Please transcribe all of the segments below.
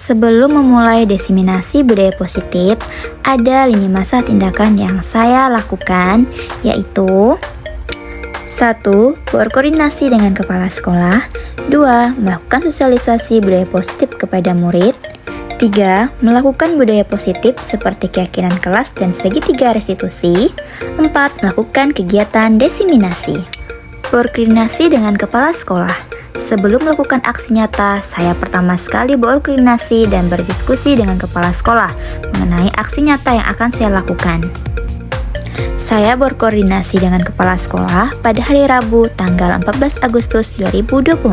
Sebelum memulai diseminasi budaya positif, ada lini masa tindakan yang saya lakukan, yaitu 1. Berkoordinasi dengan kepala sekolah. 2. Melakukan sosialisasi budaya positif kepada murid. 3. Melakukan budaya positif seperti keyakinan kelas dan segitiga restitusi. 4. Melakukan kegiatan diseminasi. Berkoordinasi dengan kepala sekolah. Sebelum melakukan aksi nyata, saya pertama sekali berkoordinasi dan berdiskusi dengan kepala sekolah mengenai aksi nyata yang akan saya lakukan. Saya berkoordinasi dengan kepala sekolah pada hari Rabu tanggal 14 Agustus 2024.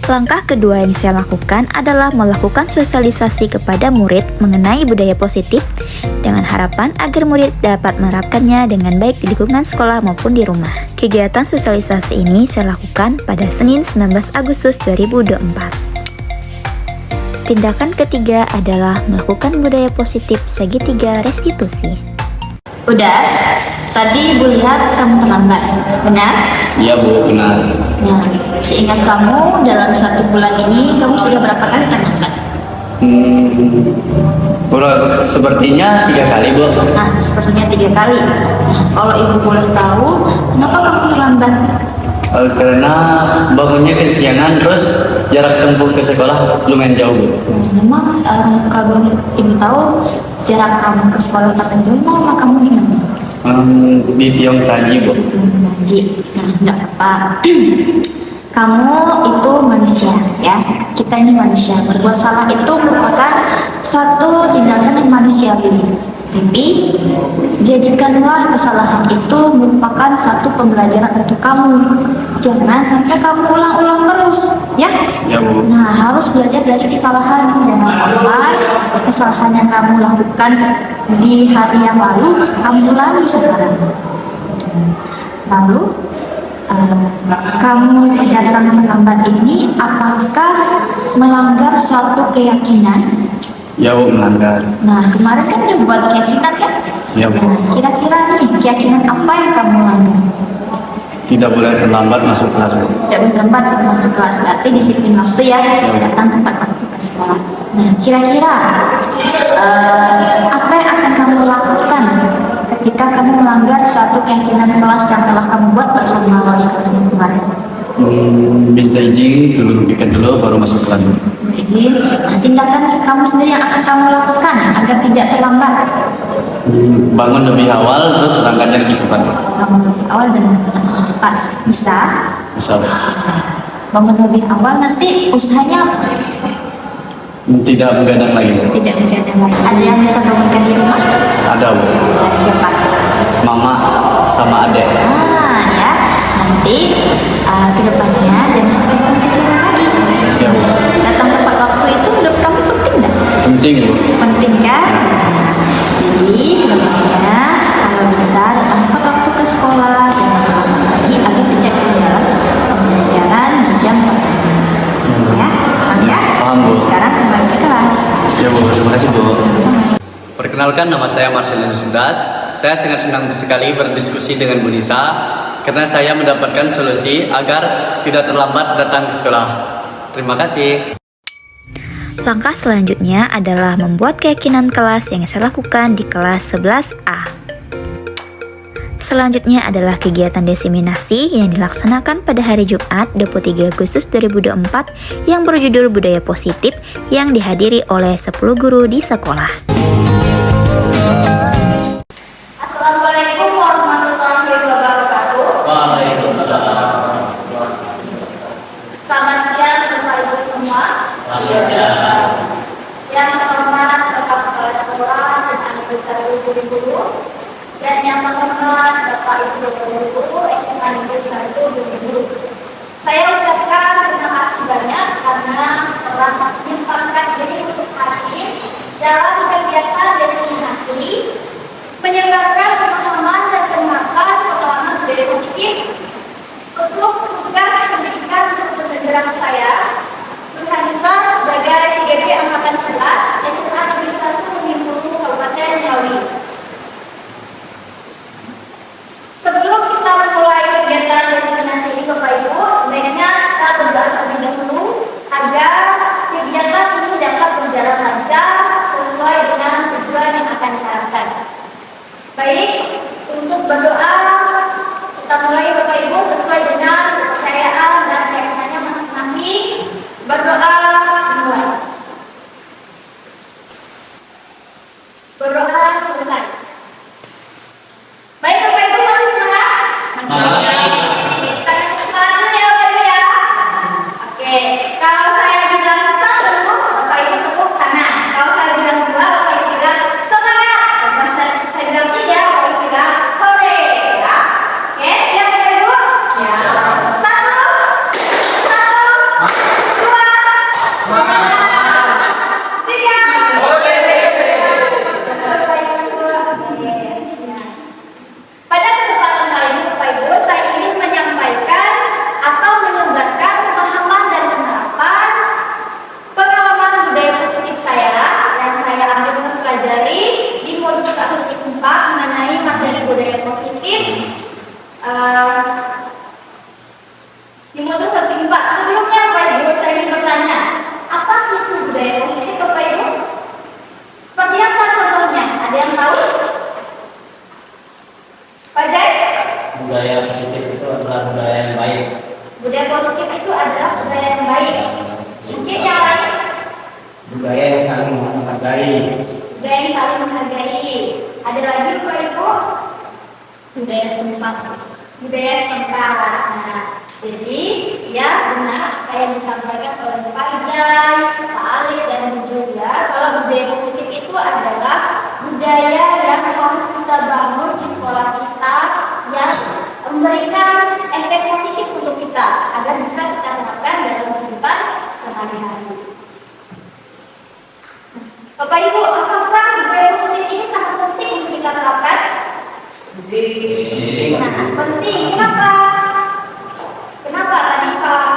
Langkah kedua yang saya lakukan adalah melakukan sosialisasi kepada murid mengenai budaya positif dengan harapan agar murid dapat menerapkannya dengan baik di lingkungan sekolah maupun di rumah. Kegiatan sosialisasi ini saya lakukan pada Senin 19 Agustus 2024. Tindakan ketiga adalah melakukan budaya positif segitiga restitusi. Udah, tadi Ibu lihat kamu terlambat, benar? Iya Bu, benar. Nah, seingat kamu dalam 1 bulan ini kamu sudah berapa kali terlambat? Sepertinya 3 kali Bu. Nah, sepertinya 3 kali. Nah, kalau Ibu boleh tahu, kenapa kamu terlambat? Karena bangunnya kesiangan, terus jarak tempuh ke sekolah lumayan jauh Bu. Memang kalau Ibu tahu jarak kamu ke sekolah tertentu, mau kamu di mana? Di Tiong Taji Bu. Janji. Nah, enggak apa-apa. Kamu itu manusia, ya. Kita ini manusia. Berbuat salah itu merupakan satu tindakan yang manusiawi. Tapi, jadikanlah kesalahan itu merupakan satu pembelajaran untuk kamu. Jangan sampai kamu ulang-ulang terus, ya? Ya Bu. Nah, harus belajar dari kesalahan. Jangan sampai kesalahan yang kamu lakukan di hari yang lalu, kamu ulangi sekarang. Lalu, kamu datang terlambat ini apakah melanggar suatu keyakinan? Ya Bu, melanggar. Nah, kemarin kan udah buat keyakinan kan? Ya Bu. Nah, kira-kira nih keyakinan apa yang kamu langgar? Tidak boleh terlambat masuk kelas Bu. Tidak boleh terlambat masuk kelas, berarti disiplin waktu ya, datang tepat waktu ke sekolah. Nah, kira-kira apa yang akan kamu lakukan ketika kamu melanggar suatu keyakinan kelas yang telah kamu buat bersama wali kelas yang kemarin? Minta izin dulu, bikin dulu baru masuk kelas Bu. Jadi, nah, tindakan kamu sendiri yang akan kamu lakukan agar tidak terlambat. Bangun lebih awal, terus berangkatnya lebih cepat. Bangun lebih awal dan lebih cepat. Bisa? Bisa Bu. Bangun lebih awal nanti usahanya apa? Tidak begadang lagi Bu. Tidak begadang lagi. Ada yang bisa bangunkan di rumah? Ada Bu. Siapa? Mama sama adek. Ah, ya. Nanti kedepannya jangan sampai kamu kesini lagi. Ya Bu. Datang tepat waktu itu menurut kamu penting nggak? Penting Bu. Penting kan? Jadi kedepannya kalau bisa datang tepat waktu ke sekolah, jangan terlambat lagi agar tidak ketinggalan pembelajaran di jam pertama. Ya, paham ya? Paham Bu. Sekarang kembali ke kelas. Ya Bu, terima kasih Bu. Sama-sama. Perkenalkan, nama saya Marcelin Sundas. Saya sangat senang sekali berdiskusi dengan Bu Nisa karena saya mendapatkan solusi agar tidak terlambat datang ke sekolah. Terima kasih. Langkah selanjutnya adalah membuat keyakinan kelas yang saya lakukan di kelas 11A. Selanjutnya adalah kegiatan diseminasi yang dilaksanakan pada hari Jumat 23 Agustus 2024 yang berjudul Budaya Positif yang dihadiri oleh 10 guru di sekolah. Assalamualaikum warahmatullahi wabarakatuh. Waalaikumsalam. Selamat siang Bapak Ibu semua. Yang terhormat Bapak Kepala Sekolah dan Ibu guru-guru, dan yang terhormat Bapak Ibu guru SMA Negeri 1 guru. Saya ucapkan terima kasih banyak karena telah menyempatkan diri untuk hadir dalam kegiatan diseminasi menyebarkan pemahaman dan penerapan pengalaman budaya positif. Untuk tugas pendidikan untuk negara saya, Nurhanisa sebagai 3D Angkatan 11 SMA Negeri 1 Bengkulu Kabupaten Ngawi. Sebelum kita memulai kegiatan diseminasi ini Bapak Ibu, sebaiknya kita berdoa terlebih dahulu agar kegiatan ini dapat Baik, untuk berdoa kita mulai Bapak Ibu sesuai dengan kepercayaan dan keyakinannya masing-masing. Berdoa dimulai. Berdoa selesai. Baik Bapak Ibu, masih semangat? Kita hitung semangat dulu ya Bapak Ibu ya. Oke, kalau saya bilang satu, Bapak Ibu tepuk tangan. Kalau saya bilang dua, Bapak Ibu bilang semangat. Kalau saya bilang tiga, Bapak Ibu bilang hore ya. Oke, siap Bapak Ibu? Ya. Satu, dua, tiga. Pada kesempatan kali ini Bapak Ibu, saya ingin menyampaikan atau menyebarkan pemahaman dan penerapan pengalaman budaya positif saya yang saya ambil mempelajari di modul 1.4 mengenai materi budaya positif di modul 1.4. Sebelumnya Bapak Ibu, saya ingin bertanya, apa sih itu budaya positif Bapak Ibu? Seperti apa contohnya? Ada yang tahu? Pak Jai? Budaya positif itu adalah budaya yang baik. Budaya positif itu adalah budaya yang baik. Mungkin yang lain? Budaya yang saling menghargai. Budaya yang saling menghargai. Ada lagi Pak Ibu? Budaya setempat. Budaya setempat. Nah, jadi ya benar apa yang disampaikan oleh Pak Jai, Pak Arif dan Ibu Julia, kalau budaya positif itu adalah budaya yang harus kita bangun di sekolah kita yang memberikan efek positif untuk kita agar bisa kita terapkan dalam kehidupan sehari-hari. Bapak Ibu, apakah budaya positif ini sangat penting untuk kita terapkan? Nah, penting. Kenapa? Kenapa tadi Pak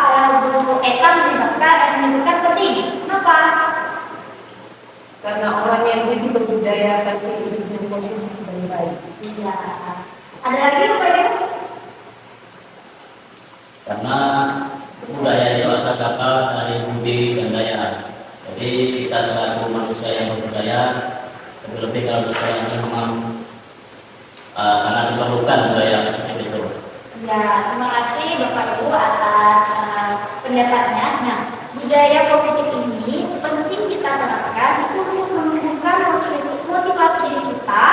Bu Eta menyebutkan penting? Kenapa? Karena orang yang hidup berbudaya pasti hidup dengan positif dan baik. Iya. Ada lagi Bapak Ibu? Karena budaya itu asal kata dari budi dan daya. Jadi kita selaku manusia yang berbudaya, terlebih kalau sekarang ini memang karena diperlukan budaya seperti itu. Ya, terima kasih Bapak Ibu atas pendapatnya. Nah, budaya positif ini penting kita terapkan itu untuk menumbuhkan motivasi diri kita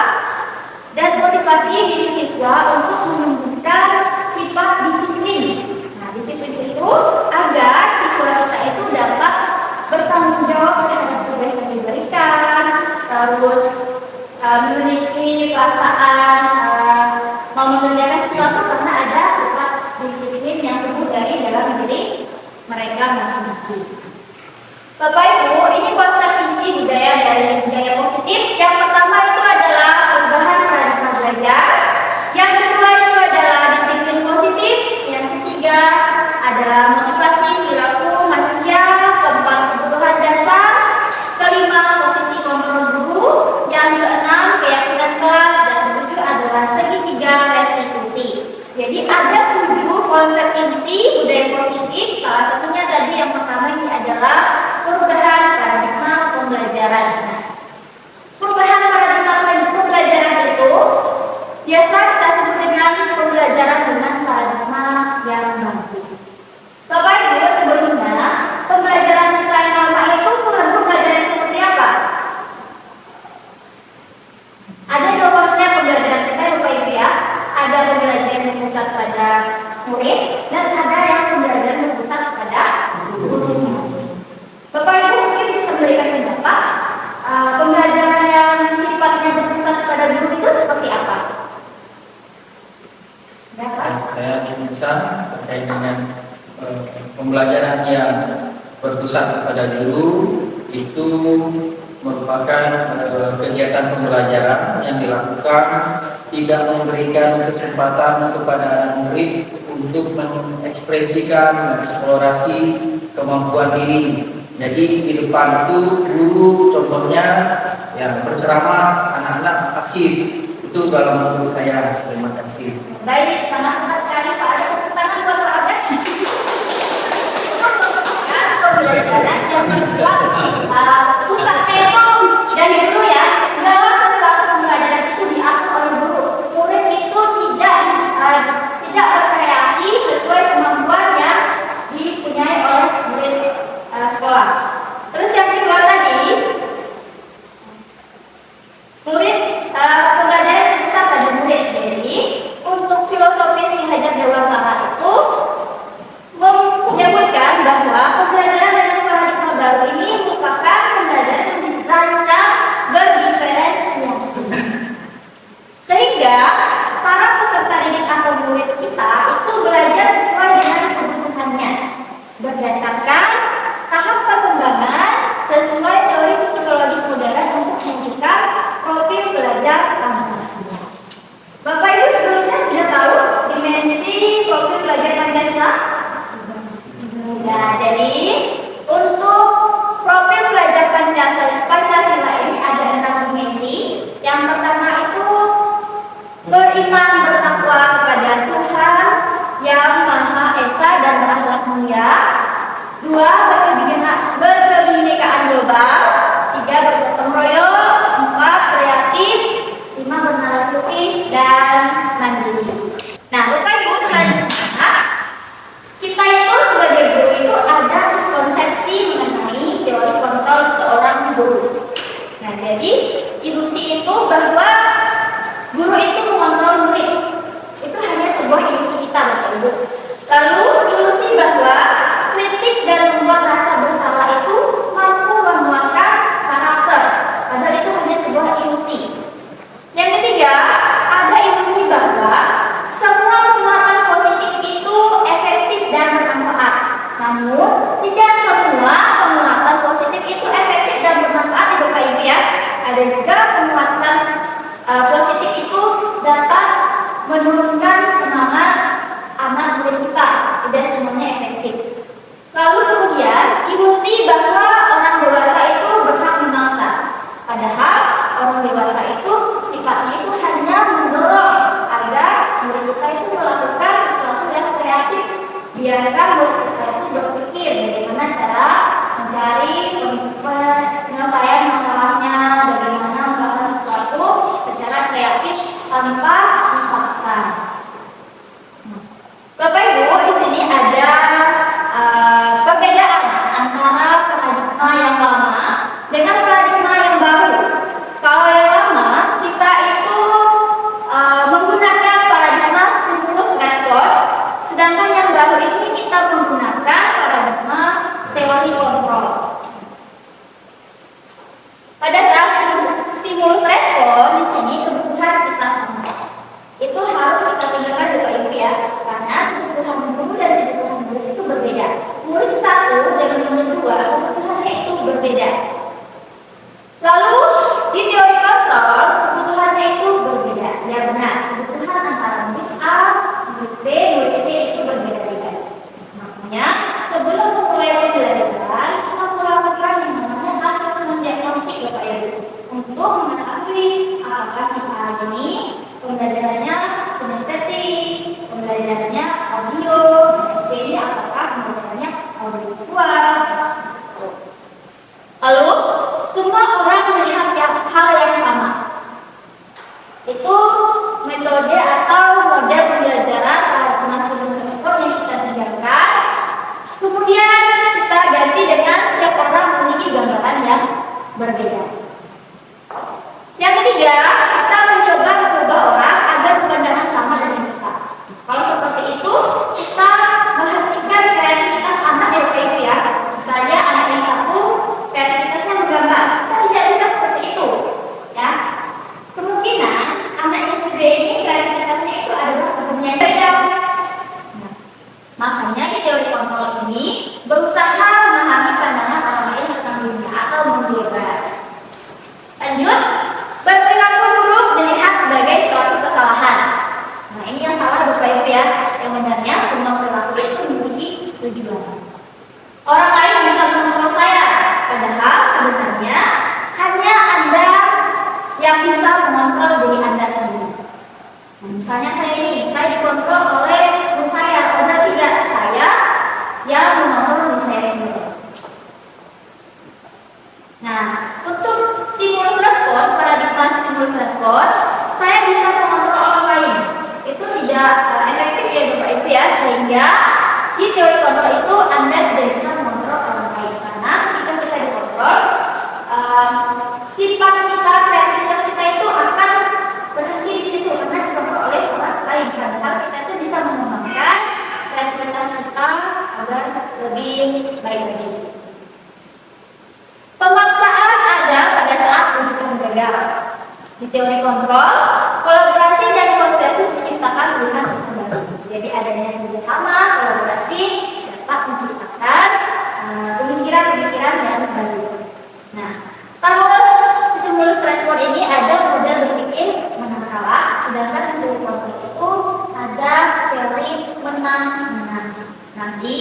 dan motivasi diri siswa untuk menumbuhkan sifat disiplin. Nah, disiplin itu agar siswa kita itu dapat bertanggung jawab terhadap tugas yang diberikan, terus memiliki perasaan mau mengerjakan sesuatu karena ada sifat disiplin yang tumbuh dari dalam diri mereka masing-masing. Bapak Ibu, ini konsep inti budaya dari budaya positif. Yang pertama itu adalah perubahan paradigma belajar. Yang kedua itu adalah disiplin positif. Yang ketiga adalah motivasi perilaku manusia. Keempat, kebutuhan dasar. Kelima, posisi kontrol guru. Yang keenam, keyakinan kelas. Dan ketujuh adalah segitiga restitusi. Jadi ada 7 konsep inti budaya positif. Salah satunya tadi yang pertama ini adalah perubahan paradigma pembelajaran. Nah, perubahan paradigma pembelajaran itu biasa kita sebut dengan pembelajaran dengan paradigma yang baru. Bapak Ibu, sebelumnya pembelajaran kita yang lama itu pembelajaran seperti apa? Ada 2 konsep pembelajaran kita Bapak Ibu ya. Ada pembelajaran yang berpusat pada murid dan ada yang pembelajaran yang berpusat pada gurunya. Bapak Ibu mungkin bisa memberikan pendapat pembelajaran yang sifatnya berpusat pada guru itu seperti apa? Saya bisa terkait dengan pembelajaran yang berpusat pada guru itu merupakan kegiatan pembelajaran yang dilakukan tidak memberikan kesempatan kepada murid untuk mengekspresikan, mengeksplorasi kemampuan diri. Jadi di depan itu guru contohnya ya berceramah, anak-anak pasif. Itu kalau menurut saya. Terima kasih. Baik, sangat tepat sekali Pak. Ada tepuk tangan buat Pak Aga. Pembelajaran yang bersifat pusatnya itu dari dulu ya. Segala sesuatu pembelajaran itu diatur oleh murid kita itu belajar sesuai dengan kebutuhannya, berdasarkan tahap perkembangan sesuai teori psikologis modern untuk menentukan profil pelajar Pancasila. Bapak Ibu sebelumnya sudah tahu dimensi profil pelajar Pancasila? Nah, jadi untuk profil pelajar Pancasila ini ada 6 dimensi. Yang pertama itu beriman bertakwa kepada Tuhan yang Maha Esa dan berakhlak mulia. 2. Berkebinekaan global. 3. Bergotong royong. 4. Kreatif. 5. Bernalar lukis dan mandiri. Nah, Bapak Ibu selanjutnya kita itu sebagai guru itu ada miskonsepsi mengenai teori kontrol seorang guru. Nah, jadi ilusi itu bahwa guru itu mengontrol murid itu hanya sebuah ilusi kita, Bapak Ibu. Lalu ilusi bahwa kritik dan membuat rasa bersalah itu mampu menguatkan karakter, padahal itu hanya sebuah ilusi. Yang ketiga, ada ilusi bahwa semua penguatan positif itu efektif dan bermanfaat. Namun, tidak semua penguatan positif itu efektif dan bermanfaat, ya Bapak Ibu ya. Ada juga penguatan positif itu dapat menurunkan semangat anak murid kita, tidak semuanya efektif. Lalu kemudian ilusi bahwa orang dewasa itu berhak memaksa, padahal orang dewasa itu sifatnya itu hanya mendorong agar murid kita itu melakukan sesuatu yang kreatif. Biarkan murid kita itu berpikir bagaimana cara mencari penyelesaian masalahnya, bagaimana melakukan sesuatu secara kreatif tanpa dipaksa. Bapak Ibu, di sini ada perbedaan antara paradigma yang lama dengan paradigma yang baru. Kalau yang lama kita itu menggunakan paradigma stimulus respon, sedangkan yang baru ini kita menggunakan paradigma teori kontrol. Pada saat stimulus respon di sini kebutuhan kita sama. Itu harus kita tinggalkan Bapak Ibu ya, karena kebutuhan guru dan kebutuhan murid itu berbeda. Murid 1 dengan murid 2 kebutuhannya itu berbeda. Lalu di teori kontrol kebutuhannya itu berbeda. Ya benar, kebutuhan antara murid A, murid B, murid C itu berbeda-beda. Makanya sebelum memulai pembelajaran kita melakukan yang namanya asesmen diagnostik Bapak Ibu untuk mengetahui apakah si anak ini pembelajarannya kinestetik, pembelajarannya audio, si ini apakah pembelajarannya audiovisual. Lalu semua orang melihat hal yang sama. Itu metode atau model pembelajaran stimulus respon yang kita tinggalkan. Kemudian kita ganti dengan setiap orang memiliki gambaran yang berbeda. Yang ketiga, kita mencoba mengubah orang agar pandangan sama dengan kita. Kalau seperti itu, kita menghentikan kreativitas anak ya Bapak Ibu ya. Misalnya anak yang satu kreativitasnya menggambar, kita tidak bisa seperti itu, ya. Kemungkinan anak yang si B ini kreativitasnya itu adalah bernyanyi. Makanya di teori kontrol ini berusaha memahami pandangan orang lain tentang dunia atau menggambar. Lanjut. Berperilaku buruk dilihat sebagai suatu kesalahan. Nah, ini yang salah Bapak Ibu ya. Yang benarnya semua perilaku itu memiliki tujuan. Orang lain bisa mengontrol saya, padahal sebenarnya hanya Anda yang bisa mengontrol diri Anda sendiri. Nah, misalnya saya dikontrol oleh guru saya, benar tidak? Saya yang mengontrol diri saya sendiri. Nah, untuk stimulus respon, paradigma stimulus respon, saya bisa mengontrol orang lain. Itu tidak efektif ya Bapak Ibu ya, sehingga di teori kontrol itu Anda tidak bisa mengontrol orang lain. Karena ketika kita dikontrol, sifat kita, kreativitas kita itu akan berhenti di situ karena dikontrol oleh orang lain. Karena kita itu bisa mengembangkan kreativitas kita agar lebih baik lagi. Pemaksaan ada pada saat rujukan gagal. Di teori kontrol, kolaborasi dan konsensus menciptakan pilihan baru. menang-menang. Nanti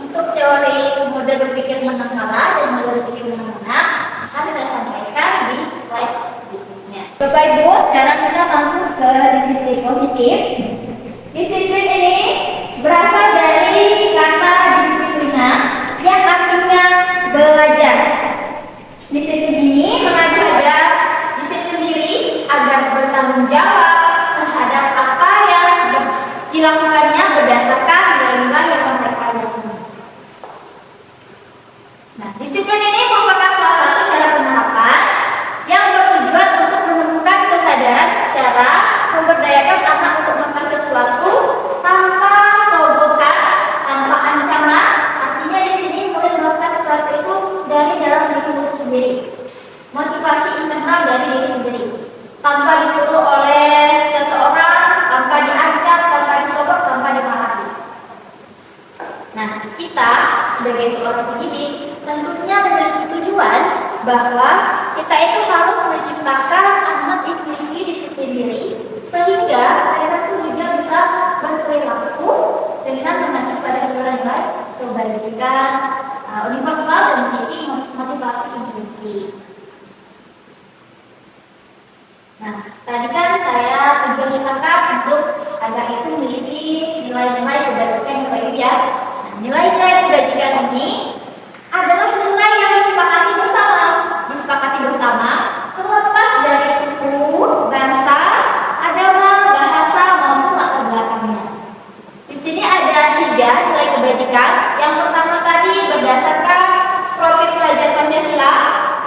untuk teori mode berpikir menang kalah dan mode berpikir menang-menang akan saya sampaikan di slide berikutnya. Bapak Ibu, sekarang kita masuk ke disiplin positif. Disiplin ini berasal dari kata disiplina yang artinya belajar. Disiplin ini mengacu pada disiplin diri agar bertanggung jawab terhadap apa yang dilakukannya berdasarkan nilai-nilai yang mereka yakini. Nah, disiplin ini merupakan salah satu cara penerapan yang bertujuan untuk menemukan kesadaran secara memberdayakan anak untuk melakukan sesuatu tanpa sogokan, tanpa ancaman. Artinya di sini murid melakukan sesuatu itu dari dalam diri murid sendiri. Motivasi internal dari diri sendiri, tanpa disuruh oleh seseorang, tanpa diancam, tanpa disogok, tanpa dimarahi. Nah, kita sebagai seorang pendidik tentunya memiliki tujuan bahwa kita itu harus menciptakan anak yang memiliki disiplin diri sehingga mereka itu juga bisa berperilaku dengan mengacu pada nilai-nilai kebajikan universal dan memiliki motivasi inklusif. Nah, tadi kan saya tujuan kita kan untuk agar itu memiliki nilai-nilai kebajikan yang baik ya. Nah, nilai-nilai kebajikan ini adalah nilai yang disepakati bersama terlepas dari suku, bangsa, agama, bahasa maupun latar belakangnya. Di sini ada 3 nilai kebajikan. Yang pertama tadi berdasarkan profil pelajar Pancasila,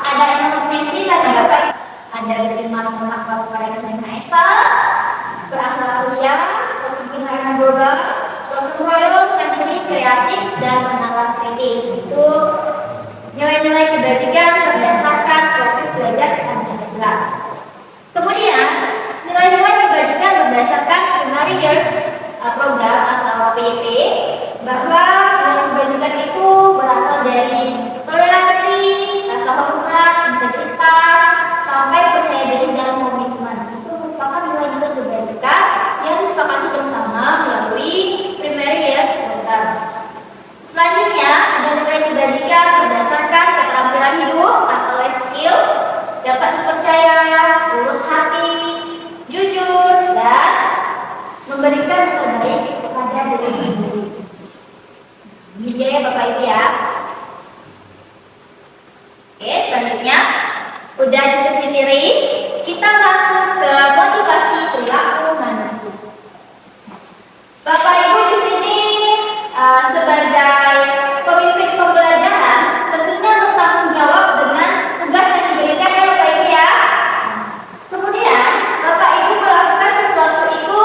ada yang mensi tadi Bapak, ada beriman menakwa kepada Tuhan Yang Maha Esa, berakhlak mulia, berpikiran global, gotong royong, mandiri, kreatif, dan bernalar kritis. Itu nilai-nilai kebajikan berdasarkan profil pelajar Pancasila. Kemudian nilai-nilai kebajikan berdasarkan primary years program atau PYP, bahwa nilai kebajikan itu berasal dari toleransi, rasa hormat, integritas, sampai percaya diri dan komitmen. Itu merupakan nilai-nilai kebajikan yang disepakati bersama melalui primary years program. Selanjutnya ada nilai kebajikan berdasarkan keterampilan hidup atau life skill, dapat dipercaya, lurus hati, jujur, dan memberikan yang terbaik kepada diri sendiri. Ini dia ya Bapak Ibu ya. Oke, selanjutnya udah disiplin diri, kita masuk ke motivasi perilaku manusia. Bapak Ibu di sini sebagai pemimpin pembelajaran tentunya bertanggung jawab dengan tugas yang diberikan ya Bapak Ibu ya. Kemudian Bapak Ibu melakukan sesuatu itu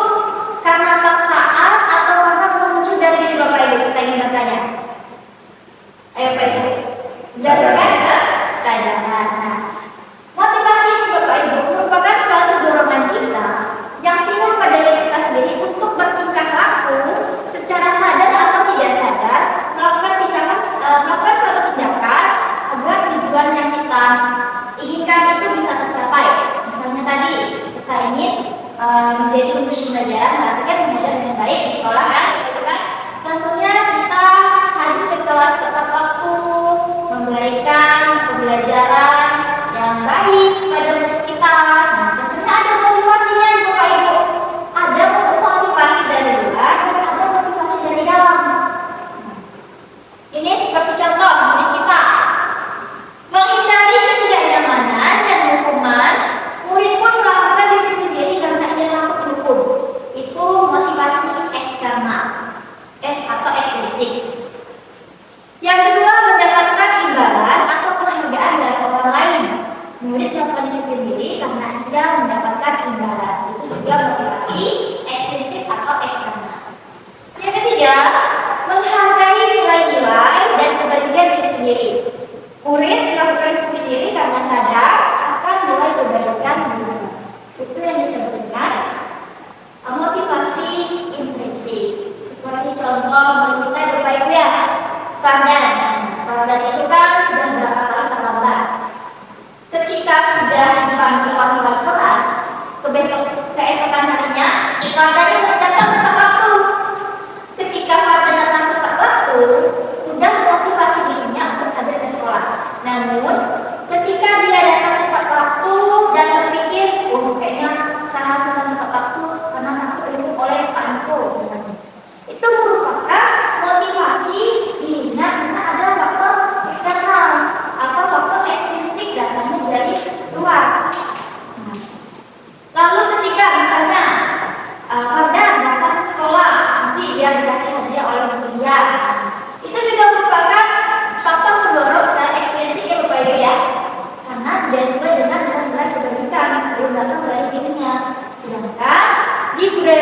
karena paksaan atau karena muncul dari diri Bapak Ibu. Saya ingin bertanya. Ayo Bapak Ibu, berdasarkan kesadaran. Nah, motivasi ini Bapak Ibu merupakan suatu dorongan kita yang timbul pada diri kita sendiri untuk bertingkah laku secara sadar atau tidak sadar, melakukan suatu tindakan agar tujuan yang kita inginkan itu bisa tercapai. Misalnya tadi kita ingin menjadi pemimpin pembelajaran, berarti kan belajar dengan baik di sekolah kan, gitu kan? Tentunya kita hadir ke kelas tepat waktu, memberikan pembelajaran yang baik pada murid kita. Nah, tentunya ada motivasinya Bapak Ibu. Ada motivasi dari luar dan ada motivasi dari dalam. Ini seperti contoh murid kita menghindari ketidaknyamanan dan hukuman. Murid pun melakukan disiplin diri karena ingin takut dihukum. Itu motivasi eksternal atau ekstrinsik. Yang kedua, mendapatkan imbalan atau penghargaan dari orang lain. Murid melakukan disiplin diri karena ia mendapatkan imbalan. Itu juga motivasi ekstrinsik atau eksternal. Yang ketiga, menghargai nilai-nilai dan kebajikan diri sendiri. Murid melakukan disiplin diri karena sadar akan nilai kebajikan diri. Itu yang disebutkan motivasi intrinsik. Seperti contoh murid kita Bapak Ibu ya, Fardan. Fardan itu kan sudah berapa kali terlambat. Ketika sudah dipanggil oleh wali kelas, keesokan harinya Fardan itu datang tepat waktu.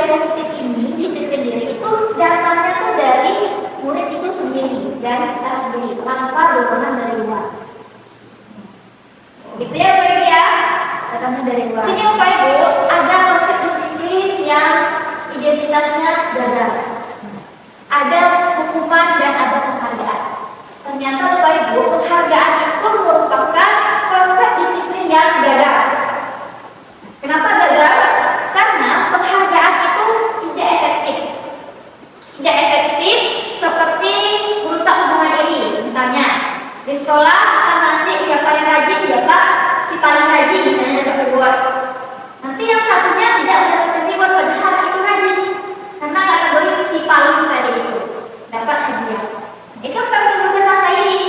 budaya positif ini, disiplin diri itu datangnya tuh dari murid itu sendiri, dari kita sendiri, tanpa dorongan dari luar. Gitu ya Bapak Ibu ya, datangnya dari luar. Sini Bapak Ibu ada konsep disiplin yang identitasnya gagal. Ada hukuman dan ada penghargaan. Ternyata Bapak Ibu, penghargaan itu merupakan konsep disiplin yang gagal. Kenapa gagal? Karena penghargaan itu tidak efektif. Tidak efektif seperti merusak hubungan diri. Misalnya, di sekolah akan ngasih siapa yang rajin dapat, si paling rajin misalnya dapat reward. Nanti yang satunya tidak mendapat reward padahal itu rajin. Karena kategori si paling tadi itu dapat hadiah. Itu kalau kemudian rasa iri,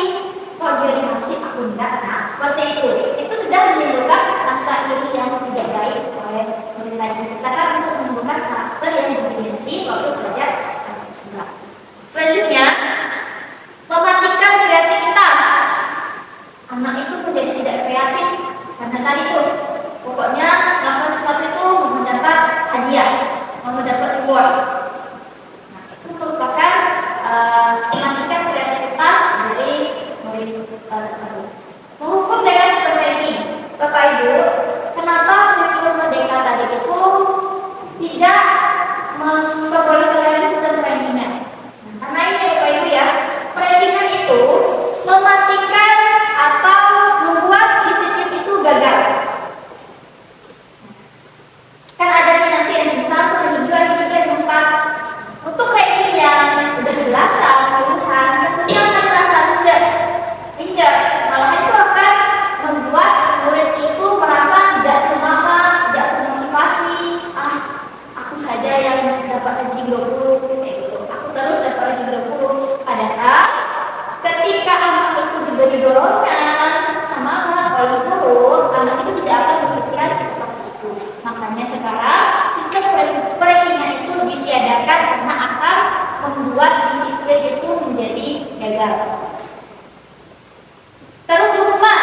kok dia dikasih aku enggak, nah seperti itu. Itu sudah menimbulkan rasa iri yang tidak baik oleh murid lain. Kita kan untuk menimbulkan karakter yang bertendensi waktu belajar anak sebelah. Selanjutnya, mematikan kreativitas. Anak itu menjadi tidak kreatif karena tadi tuh pokoknya melakukan sesuatu itu mendapat hadiah, mendapat reward. Nah, itu merupakan mematikan kreativitas dari murid tersebut. Menghukum dengan sistem ranking. Bapak Ibu, kenapa kurikulum merdeka tadi itu tidak memperbolehkan lagi sistem rankingan? Karena ini ya Bapak Ibu ya, rankingan itu mematikan atau membuat disiplin itu gagal. Kan ada nanti ranking 1, ranking 2, ranking 3, ranking 4. Untuk ranking yang udah belasan, puluhan, tentunya akan merasa enggak, malah itu akan membuat murid itu merasa tidak semangat, tidak termotivasi. Aku saja yang dapat ranking 20, kayak gitu. Aku terus dapat ranking 20. Padahal ketika anak itu diberi dorongan, semangat oleh guru, anak itu tidak akan berpikiran seperti itu. Makanya sekarang sistem rankingan itu ditiadakan karena akan membuat disiplin itu menjadi gagal. Terus hukuman.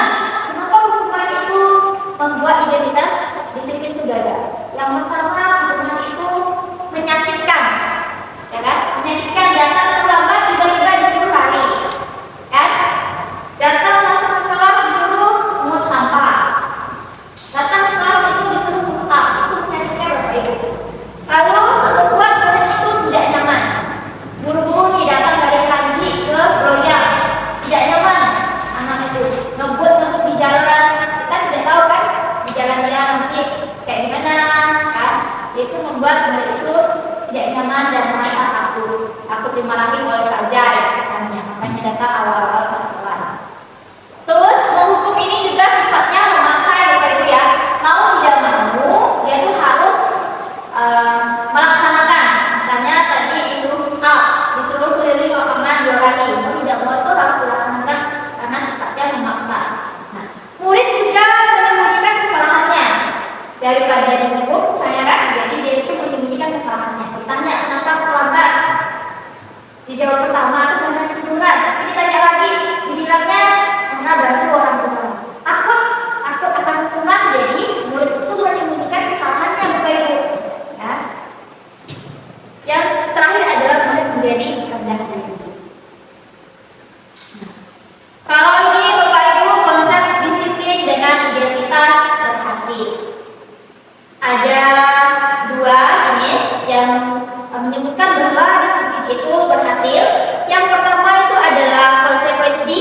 Kenapa hukuman itu membuat identitas disiplin itu gagal? Yang pertama, hukuman itu menyakitkan, ya kan? Menyakitkan, datang terlambat tiba-tiba disuruh lari, kan? Datang masuk ke kelas disuruh mengut sampah. Datang ke kelas itu disuruh mustaq, itu menyakitkan Bapak Ibu. Lalu membuat murid itu tidak nyaman. Buru-buru nih datang dari Kanji ke Loyang, tidak nyaman. Anak itu ngebut di jalan, kita tidak tahu kan di jalan dia nanti kayak gimana, kan? Itu membuat murid itu tidak nyaman dan merasa takut dimarahi oleh Pak Jai misalnya, makanya datang awal-awal ke sekolah. Terus menghukum ini juga sifatnya memaksa ya Bapak Ibu ya, mau tidak mau dia itu harus melaksanakan. Misalnya tadi disuruh push up, disuruh keliling lapangan 2 kali, mau tidak mau itu harus dilaksanakan karena sifatnya memaksa. Nah, murid juga menyembunyikan kesalahannya daripada dihukum, saya kan, jadi dia itu menyembunyikan kesalahannya. Ditanya kenapa terlambat, dijawab pertama itu karena ketiduran, tapi ditanya lagi, dibilangnya karena bantu orang tua. Takut akan hukuman, jadi murid itu menyembunyikan kesalahannya Bapak Ibu. Ya. Yang terakhir adalah murid menjadi rendah diri. Kalau ini Bapak Ibu konsep disiplin dengan identitas berhasil. Ada 2 jenis yang menyebutkan bahwa disiplin itu berhasil. Yang pertama itu adalah konsekuensi,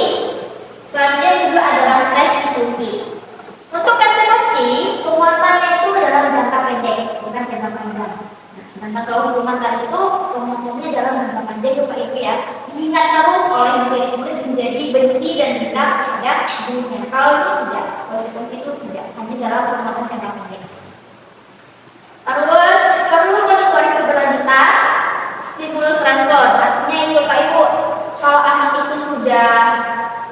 selanjutnya juga adalah restitusi. Untuk konsekuensi, penguatannya itu dalam jangka pendek, bukan jangka panjang. Nah, sedangkan kalau hukuman tadi itu penguatannya dalam jangka panjang Bapak Ibu ya, diingat terus oleh murid-murid menjadi benci dan dendam terhadap gurunya. Kalau itu tidak, konsekuensi itu tidak, hanya dalam penguatan jangka pendek. Terus perlu monitoring keberlanjutan, stimulus respon. Artinya ini Bapak Ibu, kalau anak itu sudah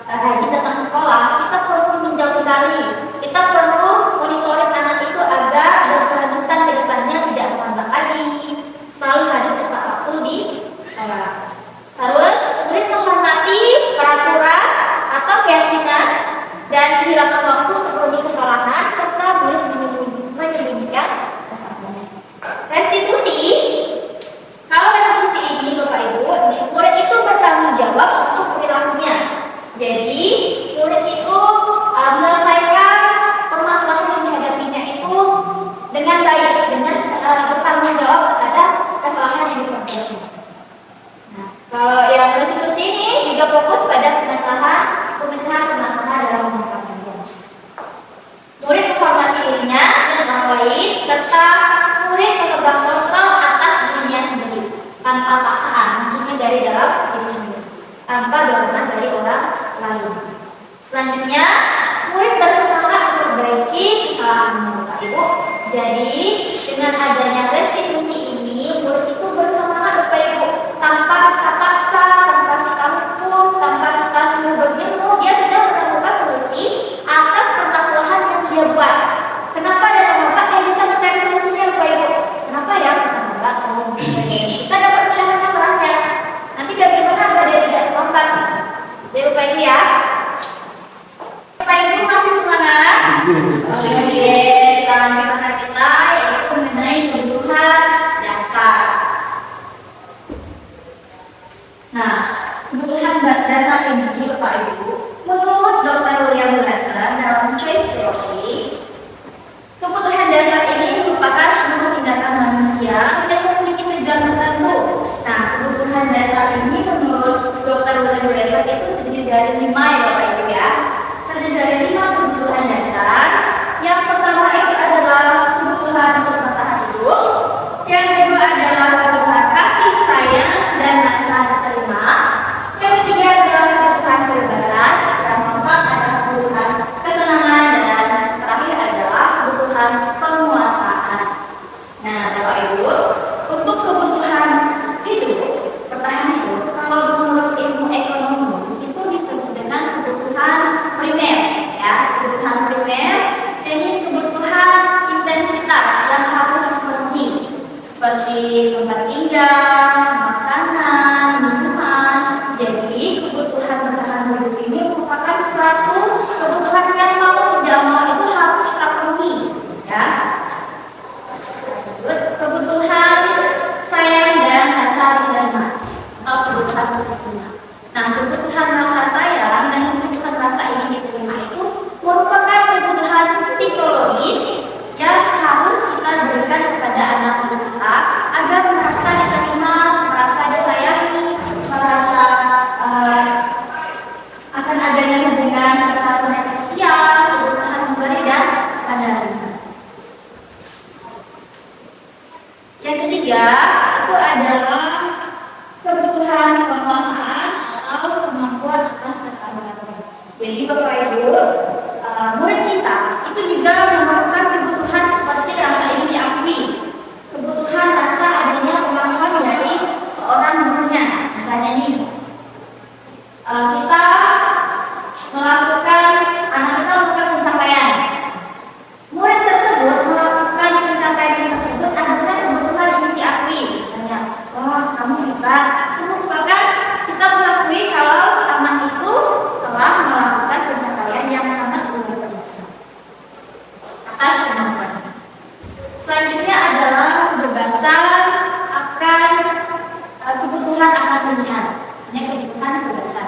rajin datang ke sekolah, kita perlu meninjau kembali. Kita perlu monitoring anak itu agar berkelanjutan ke depannya tidak terlambat lagi, selalu hadir tepat waktu di sekolah. Terus murid menghormati peraturan atau keyakinan dan kehilangan waktu untuk memenuhi kesalahan serta murid menyembunyikan tanpa paksaan, maksudnya dari dalam diri sendiri, tanpa dorongan dari orang lain. Selanjutnya, murid bersepakat untuk memperbaiki kesalahannya, Bapak Ibu. Jadi, dengan adanya restitusi ini, murid itu bersemangat, Bapak Ibu, tanpa kita paksa, tanpa kita hukum, tanpa kita suruh berjemur, dia sudah menemukan solusi atas permasalahan yang dia buat. Kenapa ada tempat yang bisa mencari solusinya, Bapak Ibu? Kenapa ya? Kita dapat mencari masalahnya. Nanti bagaimana agar dia tidak terlambat? Jadi Bapak Ibu ya. Bapak Ibu masih semangat? Oke, kita lanjutkan kita yaitu mengenai kebutuhan dasar. Nah, kebutuhan dasar ini Bapak Ibu, menurut Dr. William Glasser dalam Choice Theory, kebutuhan dasar ini merupakan seluruh tindakan manusia yang memiliki tujuan tertentu. Nah, kebutuhan dasar ini menurut Dr. William Glasser itu terdiri dari 5 ya Bapak Ibu ya. Terdiri dari 5 kebutuhan dasar. Yang pertama itu adalah kebutuhan untuk bertahan hidup. Yang kedua adalah kebutuhan kasih sayang dan rasa diterima. Yang ketiga adalah kebutuhan kebebasan. Yang keempat adalah kebutuhan kesenangan dan terakhir adalah kebutuhan penguasaan. Nah, Bapak Ibu, untuk kebutuhan hidup, bertahan hidup, kalau menurut ilmu ekonomi itu disebut dengan kebutuhan primer, ya, kebutuhan primer. Ini kebutuhan intensitas yang harus dipenuhi, seperti tempat tinggal, makanan, minuman. Jadi kebutuhan bertahan hidup ini merupakan suatu kebutuhan yang mau tidak mau itu harus kita penuhi, ya. Kebutuhan sayang dan rasa diterima atau kebutuhan diterima. Nah, kebutuhan rasa sayang dan kebutuhan rasa ini diterima itu merupakan kebutuhan psikologis yang harus kita berikan kepada anak kita agar merasa diterima, merasa disayangi, merasa akan adanya hubungan serta koneksi sosial, kebutuhan memberi dan menerima. Yang ketiga itu adalah kebutuhan penguasaan atau kemampuan atas keterampilan. Jadi Bapak Ibu, murid kita itu juga memerlukan kebutuhan seperti rasa ini diakui, kebutuhan rasa adanya kemampuan dari seorang gurunya. Misalnya nih, kita melakukan, anak kita melakukan pencapaian. Murid tersebut melakukan pencapaian tersebut adalah kebutuhan ini diakui. Misalnya, wah kamu hebat, itu merupakan kita mengakui kalau anak itu telah melakukan pencapaian yang sangat luar biasa atas kemampuan. Selanjutnya adalah kebebasan akan kebutuhan akan pilihan. Ini kebutuhan kebebasan.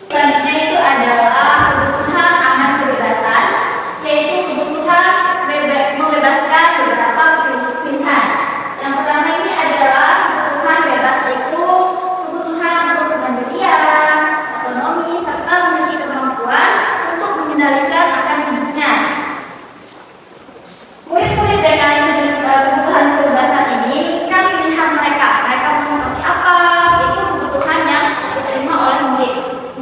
Selanjutnya itu adalah kebutuhan akan kebebasan, yaitu kebutuhan membebaskan beberapa pilihan. Yang pertama ini adalah kebutuhan bebas, yaitu kebutuhan untuk kemandirian, otonomi, serta memiliki kemampuan untuk mengendalikan akan hidupnya. Murid-murid dengan kebutuhan kebebasan ini kan pilihan mereka mau seperti apa, itu kebutuhan yang diterima oleh murid.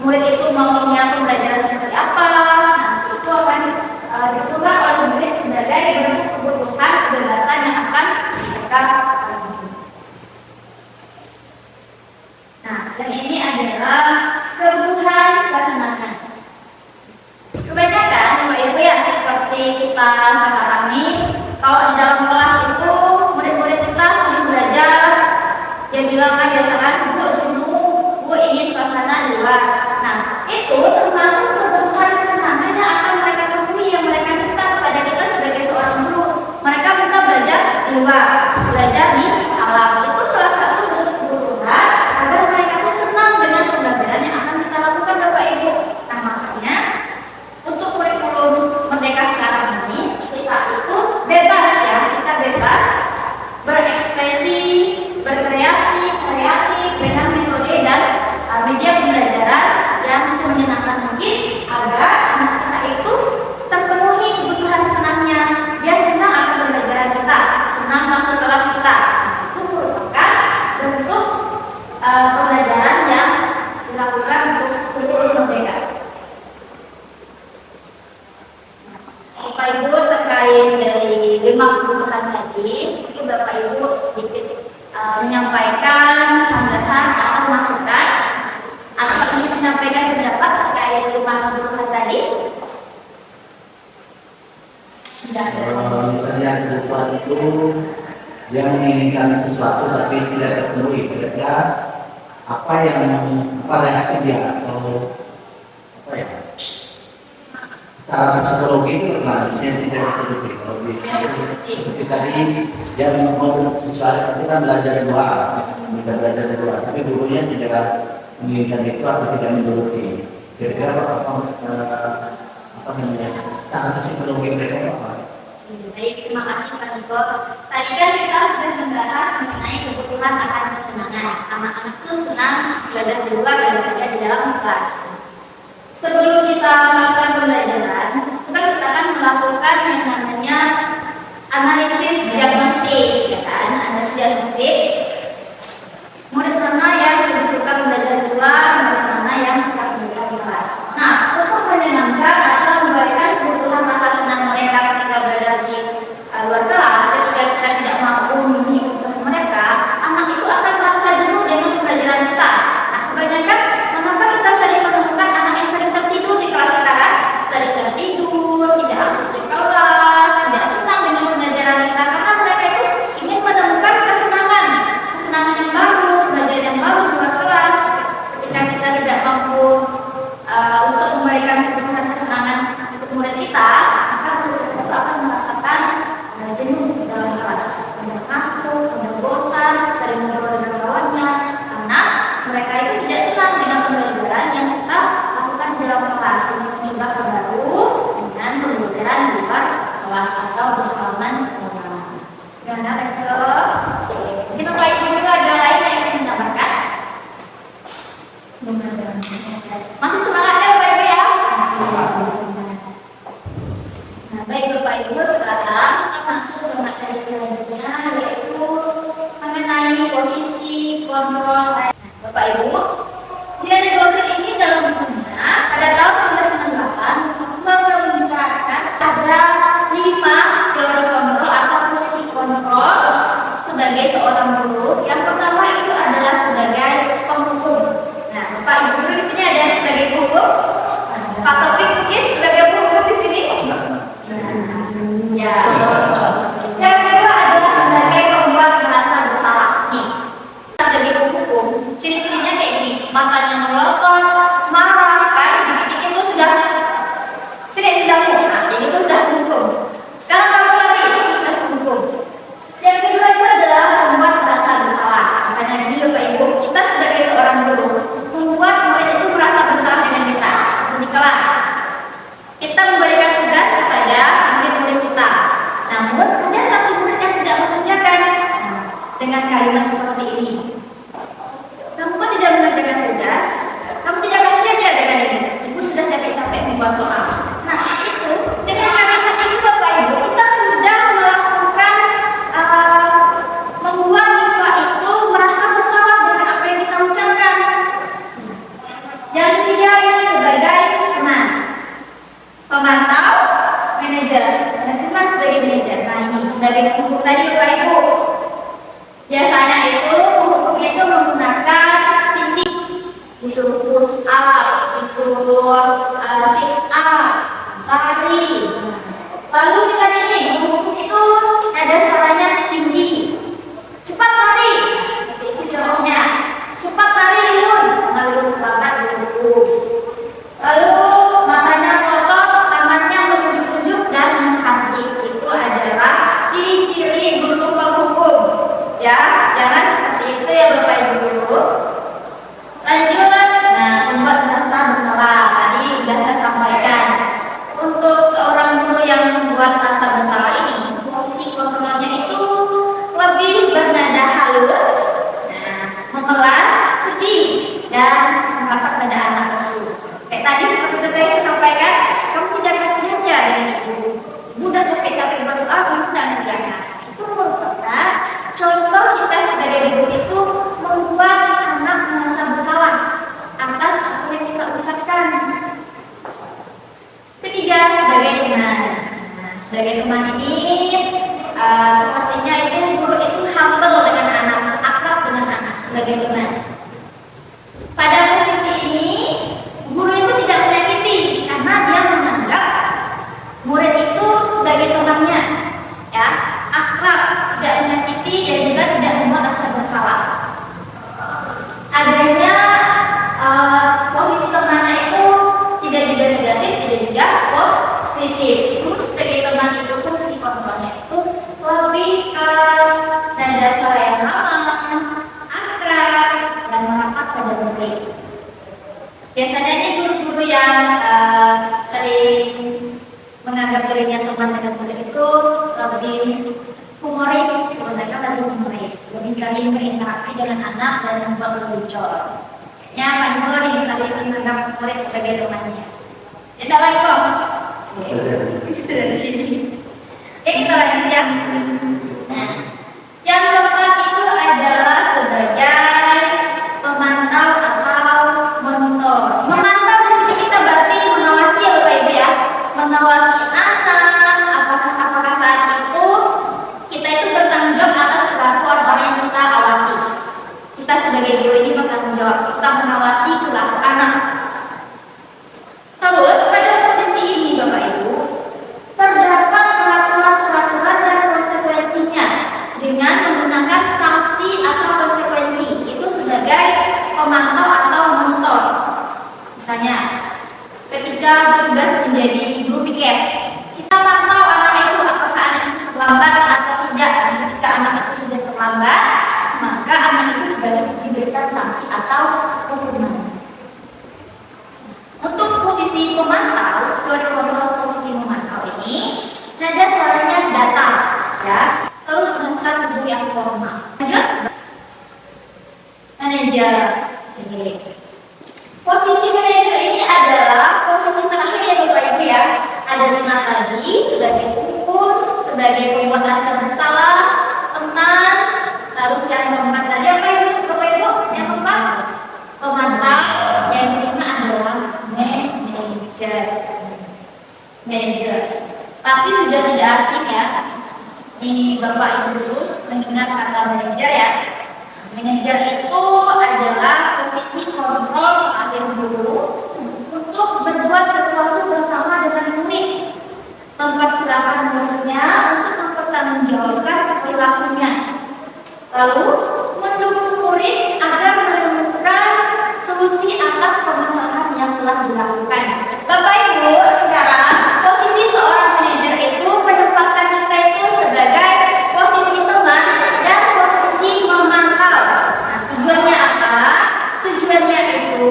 Murid itu maunya pembelajaran seperti apa, nah itu akan ditentukan oleh murid sebagai bentuk kebutuhan kebebasan yang akan mereka penuhi. Nah, yang ini adalah kebutuhan kesenangan. Kebanyakan Bapak Ibu ya, seperti kita sekarang nih, kalau di dalam kelas itu murid-murid kita sudah belajar, dia bilang kan biasakan, Bu jenuh, Bu ingin suasana di luar. Nah, itu termasuk kebutuhan kesenangan yang akan mereka penuhi, yang mereka minta kepada kita sebagai seorang guru. Mereka minta belajar di luar, belajar di alam. Itu salah satu bentuk kebutuhan agar mereka itu senang dengan pembelajaran yang akan kita lakukan, Bapak Ibu. Nah, makanya untuk kurikulum Merdeka sekarang ini kita itu bebas ya, kita bebas berekspresi, berkreasi, kreatif dengan metode dan media pembelajaran yang semenyenangkan mungkin agar anak kita itu terpenuhi kebutuhan senangnya. Dia senang akan pembelajaran kita, senang masuk kelas kita. Bapak Ibu sedikit menyampaikan sanggahan atau masukan atau ingin menyampaikan pendapat terkait 5 kebutuhan tadi. Misalnya kebutuhan itu dia menginginkan sesuatu tapi tidak terpenuhi, kira-kira apa reaksi dia atau apa ya? Secara psikologi itu bagaimana? Misalnya tidak terpenuhi. Kalau seperti tadi dia mau sesuatu itu kan belajar doa, tapi gurunya tidak menginginkan itu atau tidak menuruti. Kira-kira apa namanya? Secara psikologi mereka apa? Baik, terima kasih Pak Niko. Tadi kan kita sudah membahas mengenai kebutuhan akan kesenangan. Anak-anak itu senang belajar di luar daripada di dalam kelas. Sebelum kita melakukan pembelajaran, kan kita akan melakukan yang namanya analisis diagnostik, ya kan? Analisis diagnostik. Murid mana yang lebih suka belajar di luar, murid mana yang suka belajar di kelas. Nah, untuk menyenangkan atau memberikan kebutuhan rasa senang mereka ketika belajar di luar kelas, ketika kita tidak mampu memenuhi kebutuhan mereka, anak itu akan merasa jenuh dengan pembelajaran kita. Nah, kebanyakan mengapa kita sering menemukan anak yang sering tertidur di kelas kita kan? Sering tertidur, tidak aktif di kelas, tidak senang dengan pembelajaran kita karena mereka itu ingin menemukan kesenangan yang baru, belajar yang baru di luar kelas. Ketika kita tidak mampu untuk memberikan kebutuhan kesenangan untuk murid kita, maka murid itu akan merasakan jenuh dalam kelas, mudah ngantuk, mudah bosan, sering ngobrol dengan kawannya, karena mereka itu tidak senang dengan pembelajaran yang kita lakukan di dalam kelas. Ini menimba baru dengan pembelajaran di luar kelas atau di halaman sekolah. Gimana Rektor? Kita Bapak Ibu dulu ada lain yang ingin menambahkan? Masih semangat ya Bapak Ibu ya? Masih. Nah, baik Bapak Ibu, sekarang kita masuk ke materi selanjutnya, yaitu mengenai posisi kontrol. Nah, Bapak Ibu, di dosen ini dalam bukunya pada tahun 1998 menunjukkan ada 5 teori kontrol atau posisi kontrol sebagai seorang guru. Yang pertama itu adalah sebagai penghukum. Nah, Bapak Ibu dulu di sini ada yang sebagai penghukum. Pak Taufik mungkin sebagai penghukum di sini. Ya. Yang kedua adalah sebagai pembuat merasa bersalah. Nih, sebagai penghukum, ciri-cirinya kayak gini: matanya melotot, marah, kan? Dikit-dikit tuh sudah nah, ini tuh sudah penghukum. Sekarang kamu lari, itu sudah penghukum. Yang kedua itu adalah membuat merasa bersalah. Misalnya gini Bapak Ibu, kita sebagai seorang guru membuat murid itu merasa bersalah dengan kita, seperti di kelas. Kita memberikan tugas kepada murid-murid kita. Namun ada satu murid yang tidak mengerjakan dengan kalimat seperti ini: kamu kok tidak mengerjakan tugas? Kamu tidak kasihan ya dengan ini? Ibu sudah capek-capek membuat soal. Nah, itu dengan kalimat ini Bapak Ibu, kita sudah melakukan membuat siswa itu merasa bersalah dengan apa yang kita ucapkan. Yang ketiga ini sebagai teman, pemantau, manajer, dan teman sebagai manajer. Nah, ini sebagai penghukum tadi Bapak Ibu. Biasanya itu penghukum itu menggunakan fisik, disuruh push up, disuruh sit up, lari. Lalu kita ini penghukum itu ada suaranya tinggi, cepat lari, seperti itu contohnya. Cepat lari Liun, lalu berangkat dulu. Lalu matanya melotot, tangannya menunjuk-nunjuk dan menghantik. Itu adalah ciri-ciri guru penghukum. Ya, jangan seperti itu ya Bapak Ibu. Lanjut, nah, membuat merasa bersalah. Tadi sudah saya sampaikan. Untuk seorang guru yang membuat rasa bersalah ini, posisi kontrolnya itu lebih bernada halus, memelas, sedih, dan mengangkat pada anak tersebut. Kayak tadi seperti yang saya sampaikan, kamu tidak kasihan ya dengan ibu. Ibu udah capek-capek buat soal, kamu tidak ngerjakan. Itu merupakan contoh kita sebagai guru itu membuat anak merasa bersalah atas apa yang kita ucapkan. Ketiga, sebagai teman. Nah, sebagai teman ini sepertinya itu guru sebagai teman. Pada posisi ini, guru itu tidak menyakiti karena dia menganggap murid itu sebagai temannya, ya, akrab, tidak menyakiti dan juga tidak membuat rasa bersalah. Adanya posisi temannya itu tidak juga negatif, tidak juga positif. Terus sebagai teman itu posisi kontrolnya itu lebih ke nada suara yang ramah, akrab, dan merapat pada murid. Biasanya ini guru-guru yang sering menganggap dirinya teman dengan murid itu lebih humoris, mereka lebih humoris, lebih sering berinteraksi dengan anak dan membuat lucu. Ya, Pak Niko nih sering menganggap murid sebagai temannya. Ya, Pak Niko. Sudah di sini. Kita lanjut ya. Nah, yang keempat itu adalah sebagai pemantau atau monitor. Memantau di sini kita berarti mengawasi ya Bapak Ibu ya, mengawasi anak. Apakah saat itu kita itu bertanggung jawab atas perilaku orang yang kita awasi. Kita sebagai guru ini bertanggung jawab, kita mengawasi perilaku anak. Terus pada posisi ini Bapak Ibu terdapat peraturan dan konsekuensinya dengan menggunakan sanksi atau konsekuensi itu sebagai pemantau atau monitor. Misalnya ketika bertugas menjadi juru piket, kita pantau anak itu apakah anak itu terlambat atau tidak. Dan ketika anak itu sudah terlambat, maka anak itu diberikan sanksi atau hukuman. Untuk posisi pemantau, teori kontrol posisi memantau ini, nada suaranya datar, ya, terus dengan serat tubuh yang formal. Lanjut, manajer. Posisi manajer ini adalah posisi terakhir ya Bapak Ibu ya. Ada 5 tadi sebagai ukur, sebagai pembuat rasa bersalah, teman, terus yang keempat tadi apa Ibu? Bapak Ibu, yang keempat pemantau, yang kelima adalah manajer. Pasti sudah tidak asing ya di Bapak Ibu dulu mendengar kata manajer ya. Manajer itu adalah posisi kontrol akhir guru untuk berbuat sesuatu bersama dengan murid, mempersilahkan muridnya untuk mempertanggungjawabkan perilakunya, lalu mendukung murid agar menemukan solusi atas permasalahan yang telah dilakukan. Bapak Ibu, sekarang posisi seorang manajer itu menempatkan kita itu sebagai posisi teman dan posisi memantau. Nah, tujuannya apa? Tujuannya itu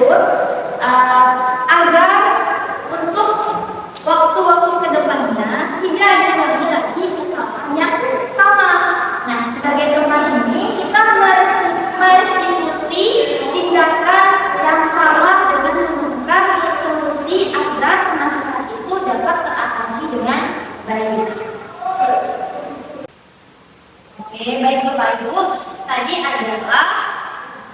agar untuk waktu-waktu kedepannya tidak ada lagi kesalahan yang sama. Nah, sebagai teman ini kita merestitusi tindakan yang salah dengan menemukan solusi agar masalah itu dapat teratasi dengan baik. Oke, baik Bapak Ibu, tadi adalah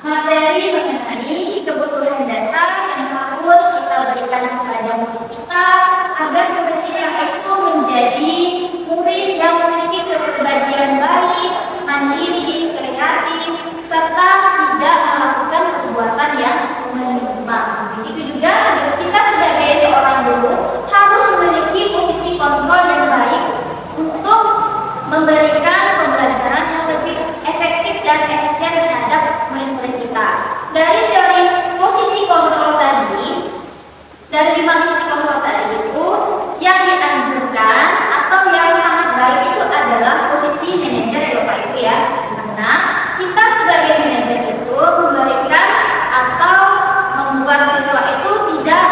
materi mengenai kebutuhan dasar yang harus kita berikan kepada murid kita agar murid kita itu menjadi murid yang memiliki kepribadian baik, mandiri, kreatif, serta tidak melakukan perbuatan yang menyimpang. Begitu juga kita sebagai seorang guru harus memiliki posisi kontrol yang baik untuk memberikan pembelajaran yang lebih efektif dan efisien terhadap murid-murid kita. Dari teori posisi kontrol tadi, dari 5 posisi kontrol tadi itu yang dianjurkan atau yang sangat baik itu adalah posisi manajer ya Bapak Ibu ya. Karena kita sebagai manajer itu memberikan atau membuat siswa itu tidak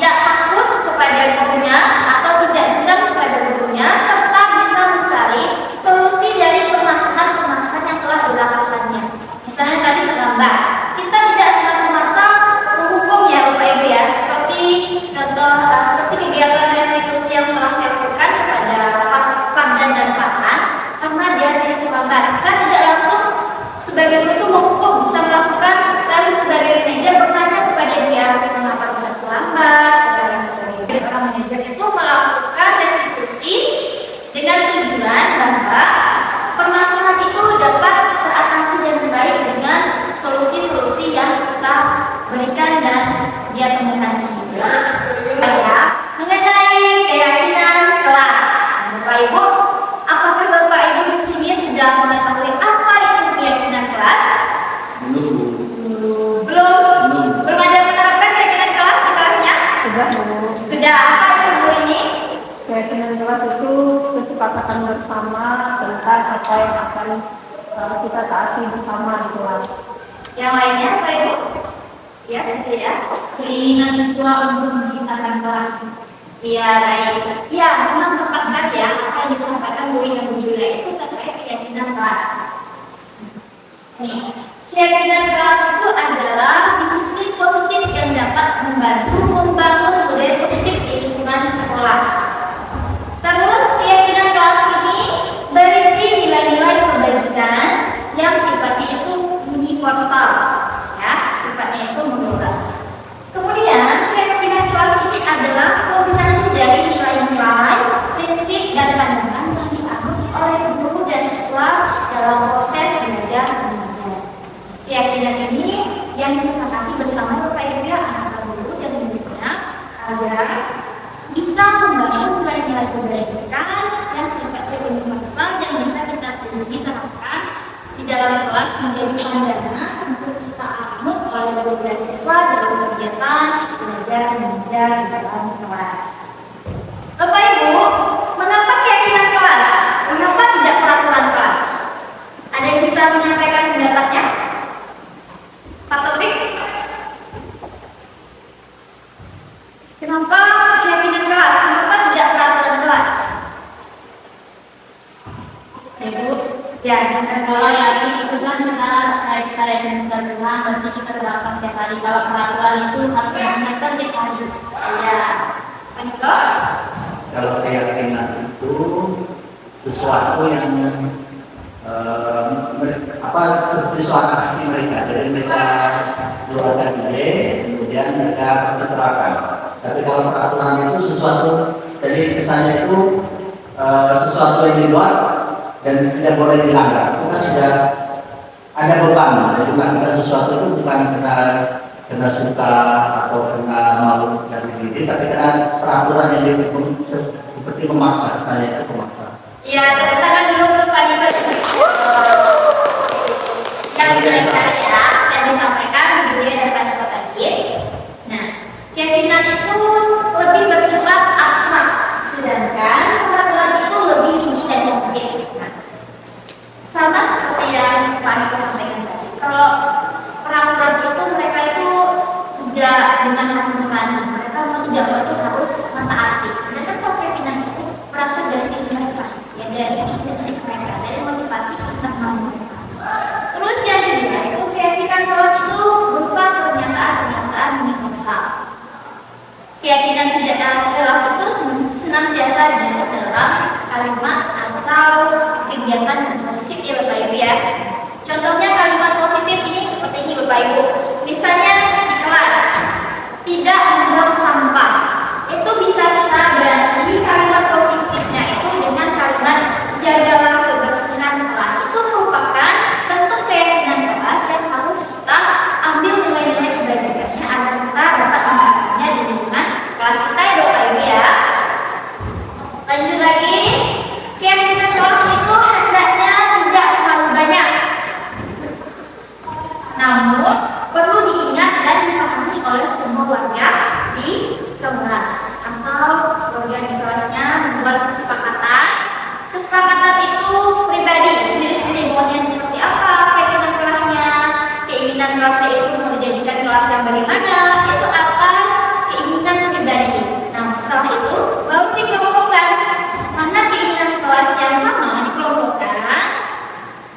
takut kepada gurunya atau tidak dendam kepada gurunya, serta bisa mencari solusi dari permasalahan yang telah dilakukannya. Misalnya sudah mengetahui apa itu keyakinan kelas? Belum. Belum? Belum ada menerapkan keyakinan kelas di kelasnya? Sudah, Bu. Sudah. Apa itu Bu ini? Keyakinan kelas itu kesepakatan bersama tentang apa yang akan kita taati bersama di kelas. Yang lainnya apa Ibu? Ya, itu ya. Keinginan siswa untuk menciptakan kelas. Iya, baik. Ya, memang tepat sekali ya. Apa yang disampaikan Bu Ina Bu Julia itu terkait keyakinan kelas. Nih, keyakinan kelas itu adalah disiplin positif yang dapat membantu membangun budaya positif di lingkungan sekolah. Terus, keyakinan kelas ini berisi nilai-nilai kebajikan yang sifatnya itu universal, ya, sifatnya itu menyeluruh. Kemudian, keyakinan kelas ini adalah kombinasi dari nilai-nilai, prinsip, dan pandangan yang dianut oleh guru dan siswa dalam proses belajar mengajar. Keyakinan ini yang disepakati bersama Bapak Ibu antara guru dan muridnya agar bisa membangun nilai-nilai kebajikan yang sifatnya universal yang bisa kita diterapkan di dalam kelas menjadi pandangan untuk kita anut oleh guru dan siswa dalam kegiatan belajar mengajar di dalam kelas. Bapak Ibu, mengapa keyakinan kelas? Mengapa tidak peraturan kelas? Ada yang bisa menyampaikan pendapatnya? Pak Taufik? Kenapa keyakinan kelas? Kenapa tidak peraturan kelas? Ibu, Ya, kalau yakin itu kan kita yang kita bilang berarti kita terapkan setiap hari. Kalau peraturan itu harus diingatkan tiap hari. ya. Pak Niko? Kalau keyakinan itu sesuatu yang disepakati mereka, jadi mereka keluarkan ide, kemudian mereka pasti terapkan. Tapi kalau peraturan itu sesuatu, jadi kesannya itu sesuatu yang di luar dan tidak boleh dilanggar. Itu kan sudah ada beban. Jadi melakukan sesuatu itu bukan kena suka atau kena malu dari diri, tapi karena peraturan yang dihukum seperti memaksa. Saya itu memaksa. Ya, tepuk tangan dulu untuk Pak Niko. Yang jelas saya yang disampaikan Bu Julia dan Pak Niko tadi. Nah, keyakinan itu lebih bersifat abstrak, sedangkan peraturan itu lebih rinci dan konkret. Sama seperti yang Pak Niko sampaikan tadi, kalau peraturan itu mereka itu tidak dengan hati nurani, mereka tidak itu harus mentaati. Sedangkan kalau keyakinan itu berasal dari diri mereka, ya dari intensif mereka, dari motivasi internal mereka. Terus yang kedua itu keyakinan kelas itu berupa pernyataan-pernyataan universal. Keyakinan tidak dalam kelas itu senantiasa dianggap dalam kalimat atau kegiatan yang positif ya Bapak Ibu ya. Contohnya kalimat positif ini seperti ini Bapak Ibu. Misalnya di kelas tidak membuang sampah. Itu bisa kita ganti kalimat positifnya itu dengan kalimat jagalah kebersihan kelas. Itu merupakan bentuk keyakinan kelas yang harus kita ambil nilai-nilai kebajikannya agar kita dapat menerapkannya di lingkungan kelas kita ya Bapak Ibu ya. Lanjut lagi, keyakinan kelas itu hendaknya tidak terlalu banyak, namun perlu diingat dan dipahami oleh semua warga di kelas atau warga di kelasnya membuat kesepakatan. Kesepakatan itu pribadi sendiri-sendiri maunya seperti apa keyakinan kelasnya, keinginan kelasnya itu mau dijadikan kelas yang bagaimana, itu atas keinginan pribadi. Nah setelah itu baru dikelompokkan mana keinginan kelas yang sama dikelompokkan,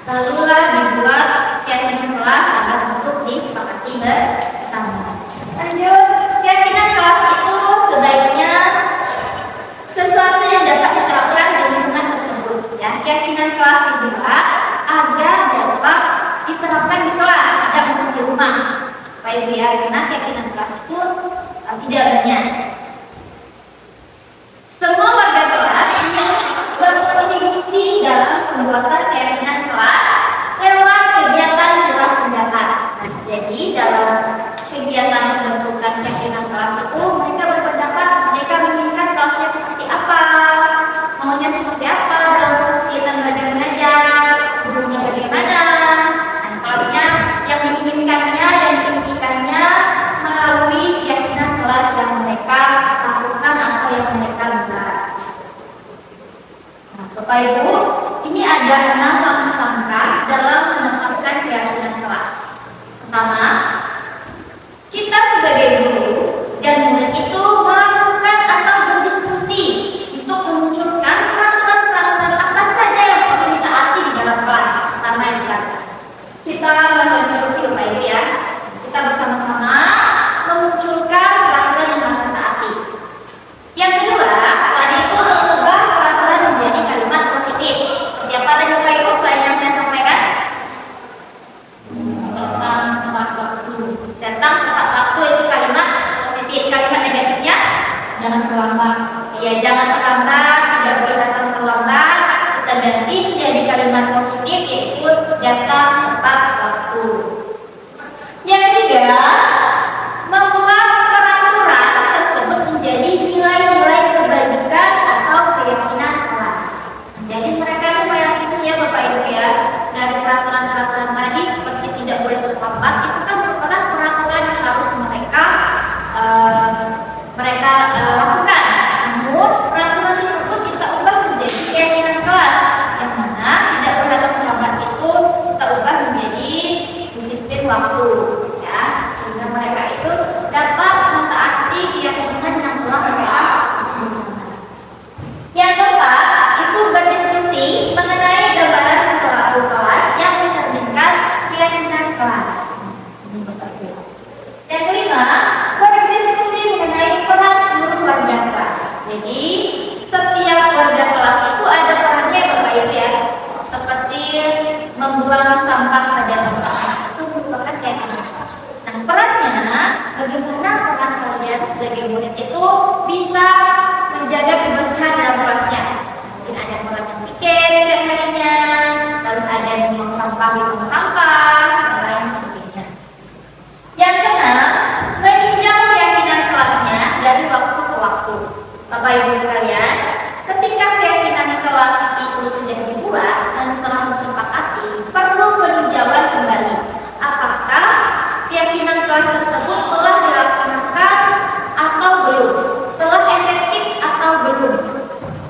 lalulah dibuat keyakinan kelas agar untuk disepakati bersama. Lanjut, keyakinan kelas itu sebaiknya sesuatu yang dapat diterapkan di lingkungan tersebut. Ya, keyakinan kelas dibuat agar dapat diterapkan di kelas, tidak untuk di rumah. Baik ya, karena keyakinan kelas itu tidak banyak. Semua warga kelas berkontribusi dalam pembuatan keyakinan kelas lewat kegiatan curah pendapat. Nah, jadi dalam kegiatan pembentukan keyakinan kelas itu mereka berpendapat, mereka menginginkan kelasnya seperti apa, maunya seperti apa dalam proses kegiatan belajar mengajar. yang positif, yaitu datang tepat waktu. Yang ketiga, membuat peraturan tersebut menjadi nilai-nilai kebajikan atau keyakinan kelas. Jadi mereka itu meyakini ya Bapak Ibu ya, dari peraturan-peraturan tadi seperti tidak boleh terlambat, itu kan merupakan peraturan yang harus mereka lakukan. Namun peraturan tersebut kita ubah menjadi keyakinan kelas, yang mana tidak boleh terlambat itu kita ubah menjadi disiplin waktu, ya, sehingga mereka itu dapat mentaati keyakinan yang telah mereka sepakati bersama. Yang keempat itu berdiskusi mengenai gambaran perilaku kelas yang mencerminkan keyakinan kelas. Yang kelima, berdiskusi mengenai peran seluruh warga kelas. Jadi setiap warga kelas itu ada perannya Bapak Ibu ya, seperti membuang sampah pada tempatnya, itu merupakan keyakinan kelas. Nah perannya, bagaimana peran kalian sebagai murid itu bisa menjaga kebersihan dalam kelasnya. Mungkin ada peran yang piket setiap harinya, terus ada yang membuang sampah di tempat sampah, dan lain sebagainya. Yang keenam, meninjau keyakinan kelasnya dari waktu ke waktu. Bapak Ibu sekalian, ketika keyakinan kelas itu sudah dibuat dan telah disepakati, perlu peninjauan kembali. Apakah keyakinan kelas tersebut telah dilaksanakan atau belum? Telah efektif atau belum?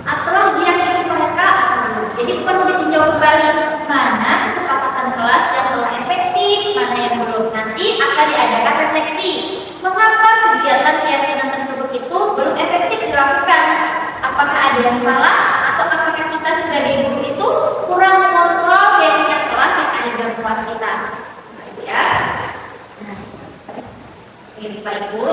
Atau diyakini mereka atau belum? Jadi perlu ditinjau kembali mana kesepakatan kelas yang telah efektif, mana yang belum. Nanti akan diadakan refleksi. Mengapa kegiatan keyakinan tersebut itu belum efektif dilakukan? Apakah ada yang salah atau apakah kita sebagai guru itu kurang mengontrol keyakinan kelas yang ada dalam kelas kita? Ya. Nah, ini Pak Ibu,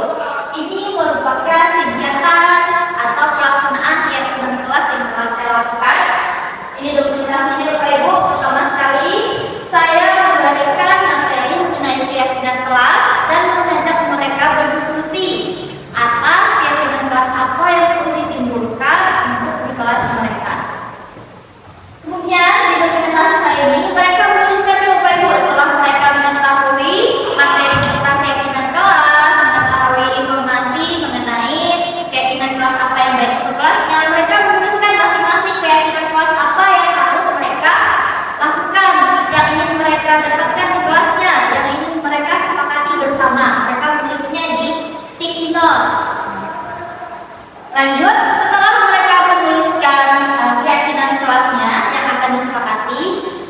ini merupakan kegiatan atau pelaksanaan keyakinan kelas yang telah saya lakukan. Ini dokumentasinya Bapak Ibu. Pertama sekali, saya memberikan materi mengenai keyakinan kelas dan mengajak mereka berdiskusi atas keyakinan kelas apa yang perlu ditimbulkan untuk di kelas mereka. Kemudian di dokumentasi saya ini mereka menuliskannya Bapak Ibu setelah mereka mengetahui materi tentang keyakinan kelas, mengetahui informasi mengenai keyakinan kelas apa yang baik untuk kelasnya, mereka menuliskan masing-masing keyakinan kelas apa yang harus mereka lakukan, yang ingin mereka dapatkan di kelasnya, yang ingin mereka sepakati bersama. Mereka menulisnya di sticky note. Lanjut, setelah mereka menuliskan keyakinan kelasnya yang akan disepakati,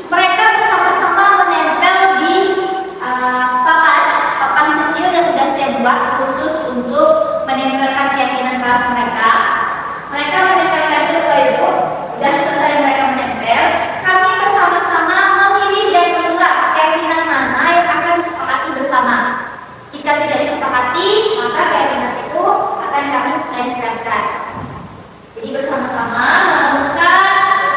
mereka bersama-sama menempel di papan kecil yang sudah saya buat khusus untuk menempelkan keyakinan kelas mereka. Mereka menempelkan itu Bapak Ibu. Dan selesai mereka menempel, kami bersama-sama memilih dan menolak keyakinan mana yang akan disepakati bersama. Jika tidak disepakati, maka keyakinan itu akan kami lengsarkan. Jadi bersama-sama menemukan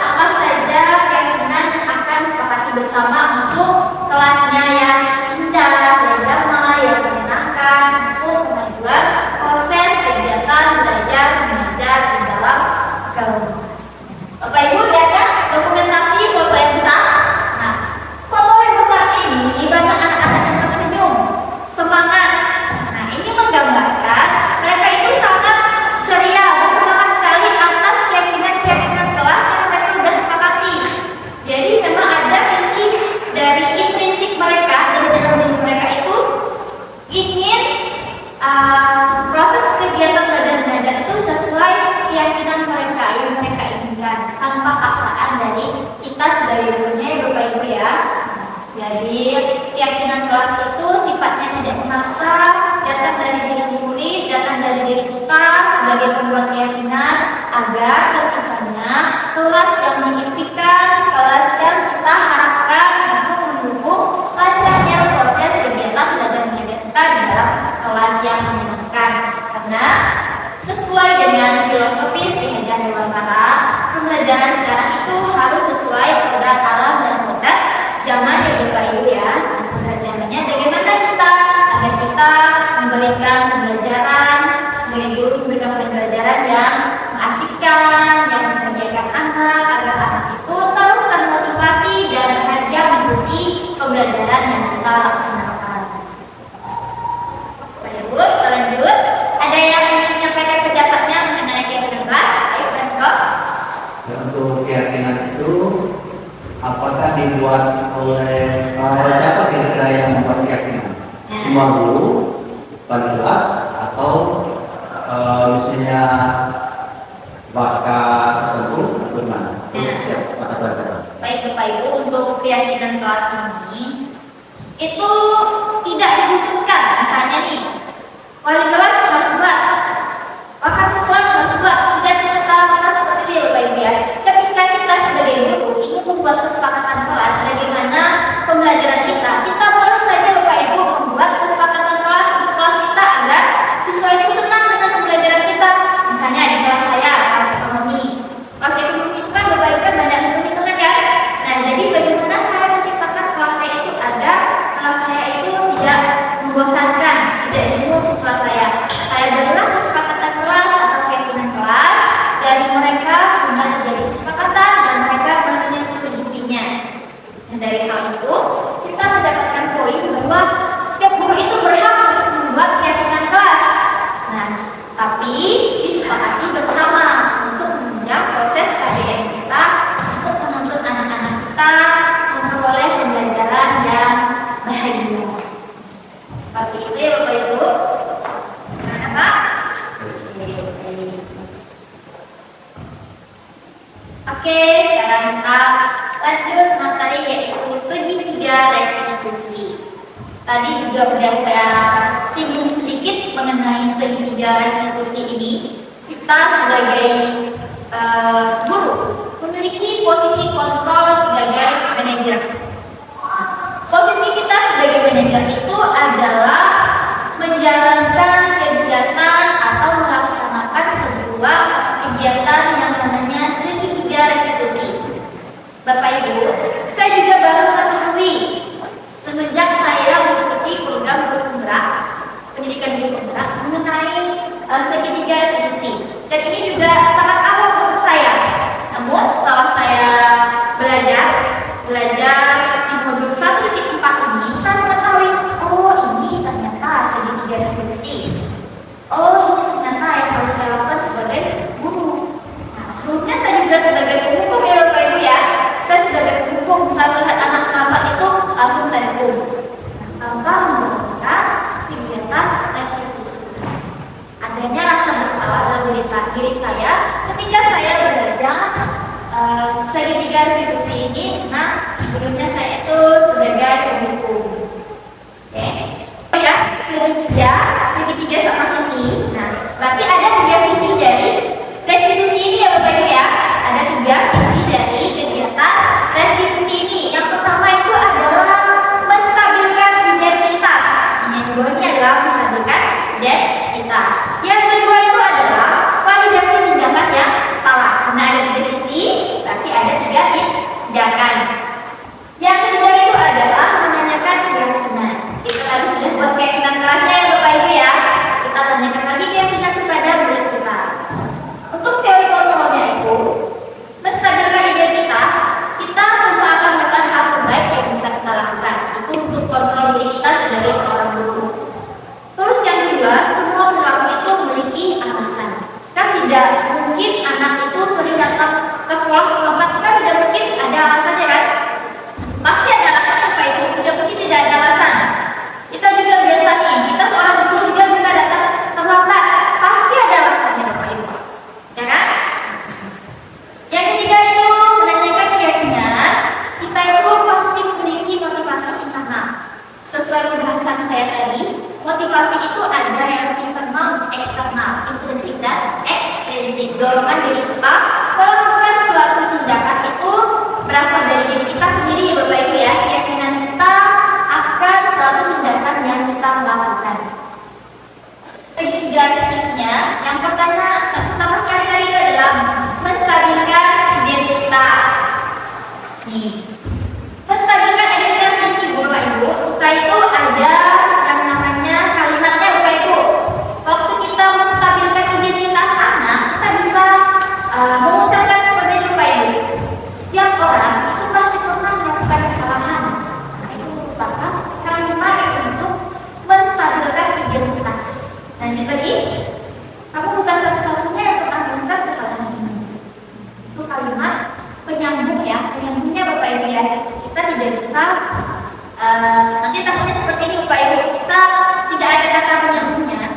apa saja keyakinan yang akan disepakati bersama untuk kelasnya yang indah, yang damai, yang menyenangkan untuk kemajuan proses kegiatan belajar mengajar di dalam kelas. Bapak Ibu lihat kan dokumentasi foto yang besar. Nah, foto yang besar ini banyak anak-anak yang tersenyum, semangat. Nah, ini menggambarkan mereka itu sangat ceria, bersemangat sekali atas keyakinan-keyakinan kelas yang mereka sudah sepakati. Jadi memang ada sisi dari intrinsik mereka, dari dalam diri mereka itu ingin proses kegiatan belajar mengajar itu sesuai keyakinan mereka yang mereka inginkan, tanpa paksaan dari kita sebagai gurunya ya Bapak Ibu ya. Jadi keyakinan kelas itu sifatnya tidak memaksa, datang dari diri murid, datang dari diri kita sebagai pembuat keyakinan agar terciptanya kelas yang mengimpikan, kelas yang kita harapkan untuk mendukung lancarnya proses kegiatan belajar mengajar kita di dalam kelas yang menyenangkan. Karena sesuai dengan filosofis pengajaran Dewantara, pembelajaran sekarang itu harus sesuai kodrat alam dan kodrat zaman ya Bapak Ibu ya. Kodrat zamannya bagaimana kita agar kita memberikan pembelajaran sebagai guru, memberikan pembelajaran yang mengasihkan, yang membahagiakan anak agar anak pembelajaran yang kita laksanakan. Baik, kita lanjut. Ada yang ingin menyampaikan pendapatnya mengenai keyakinan kelas? Ayo, Pemko. Ya, untuk keyakinan itu apakah dibuat oleh siapa kira-kira yang membuat keyakinan? Semua guru, wali kelas, atau misalnya bakal tertentu atau gimana? Baik Bapak Ibu, untuk keyakinan kelas ini itu tidak dikhususkan. Misalnya nih, wali kelas harus buat, wakil siswa harus buat, tidak semata-mata seperti itu ya Bapak Ibu ya. Ketika kita sebagai guru ingin membuat kesepakatan kelas bagaimana pembelajaran kita, kita boleh saja Bapak Ibu membuat kesepakatan kelas untuk kelas kita agar siswa itu senang dengan pembelajaran kita. Misalnya di kelas saya kelas ekonomi. Kelas ekonomi itu kan Bapak Ibu kan banyak hitung-hitungan kan. Nah, jadi bagaimana saya menciptakan kelas saya itu agar kelas saya itu tidak membosankan, tidak jenuh siswa saya. Saya berilah kesepakatan kelas atau keyakinan kelas dari mereka sehingga terjadi kesepakatan dan mereka menyetujuinya. Dan dari hal itu kita mendapatkan poin bahwa setiap guru itu berhak untuk membuat keyakinan kelas. Nah, tapi disepakati bersama untuk menunjang proses KBM kita, untuk menuntut anak-anak kita memperoleh pembelajaran yang bahagia. Seperti itu ya Bapak Ibu. Gimana Pak? Oke, sekarang kita lanjut materi yaitu segitiga restitusi. Tadi juga sudah saya singgung sedikit mengenai segitiga restitusi ini. Kita sebagai guru memiliki posisi kontrol sebagai manajer. Posisi kita sebagai manajer itu adalah menjalankan kegiatan atau melaksanakan sebuah kegiatan yang namanya segitiga restitusi. Bapak Ibu, saya juga baru mengetahui semenjak saya mengikuti program guru penggerak, pendidikan guru penggerak mengenai segitiga restitusi. Dan ini juga sangat awal untuk saya. Namun setelah saya belajar di modul 1.4 ini, saya mengetahui, oh ini ternyata segitiga restitusi. Oh ini ternyata yang harus saya lakukan sebagai guru. Nah, sebelumnya saya juga sebagai penghukum ya Bapak Ibu ya. Saya sebagai penghukum, saya melihat anak terlambat itu langsung saya hukum. Tanpa menjalankan kegiatan restitusi. Adanya rasa bersalah dalam diri saya ketika saya belajar segitiga restitusi ini, karena dulunya saya itu sebagai penghukum. Oke. Oh ya, segitiga sama sisi. Nah, berarti ada 3 sisi dari restitusi ini ya Bapak Ibu ya. Ada 3 sisi dari kegiatan restitusi ini. Yang pertama itu adalah menstabilkan identitas. Yang kedua ini adalah menstabilkan identitas. Yang kedua itu adalah validasi tindakan yang salah. Karena ada 3 sisi, berarti ada 3 tindakan. Yang ketiga itu adalah menanyakan keyakinan. Kita tadi sudah buat keyakinan kelasnya ya Bapak Ibu ya. Kita tanyakan lagi keyakinan kepada murid kita. Untuk teori kontrolnya itu menstabilkan identitas, kita semua akan melakukan hal terbaik yang bisa kita lakukan. Itu untuk kontrol diri kita sebagai seorang guru. Terus yang kedua, semua perilaku itu memiliki alasan. Kan tidak mungkin anak itu sering datang ke sekolah terlambat, kan tidak mungkin ada alasannya kan? Pasti ada alasannya Pak Ibu, tidak mungkin tidak ada alasan. Kita juga biasa nih, kita seorang guru juga bisa datang terlambat, pasti ada alasannya Bapak Ibu, ya kan? Yang ketiga itu menanyakan keyakinan, kita itu pasti memiliki motivasi internal. Sesuai pembahasan saya tadi, motivasi itu ada yang internal, eksternal, intrinsik dan ekstrinsik. Dorongan diri kita melakukan suatu tindakan itu berasal dari diri kita sendiri ya Bapak Ibu ya. Keyakinan kita akan suatu tindakan yang kita lakukan. Ketiga sisinya, yang pertama sekali tadi itu adalah menstabilkan identitas. Nih, menstabilkan identitas ini Bapak Ibu, kita itu ada yang namanya kalimatnya Bapak Ibu. Waktu kita menstabilkan identitas anak, kita bisa mengucapkan seperti ini Bapak Ibu. Setiap orang itu pasti pernah melakukan kesalahan. Nah, itu tidak bisa nanti takutnya seperti ini Bapak Ibu, kita tidak ada kata menyambungnya.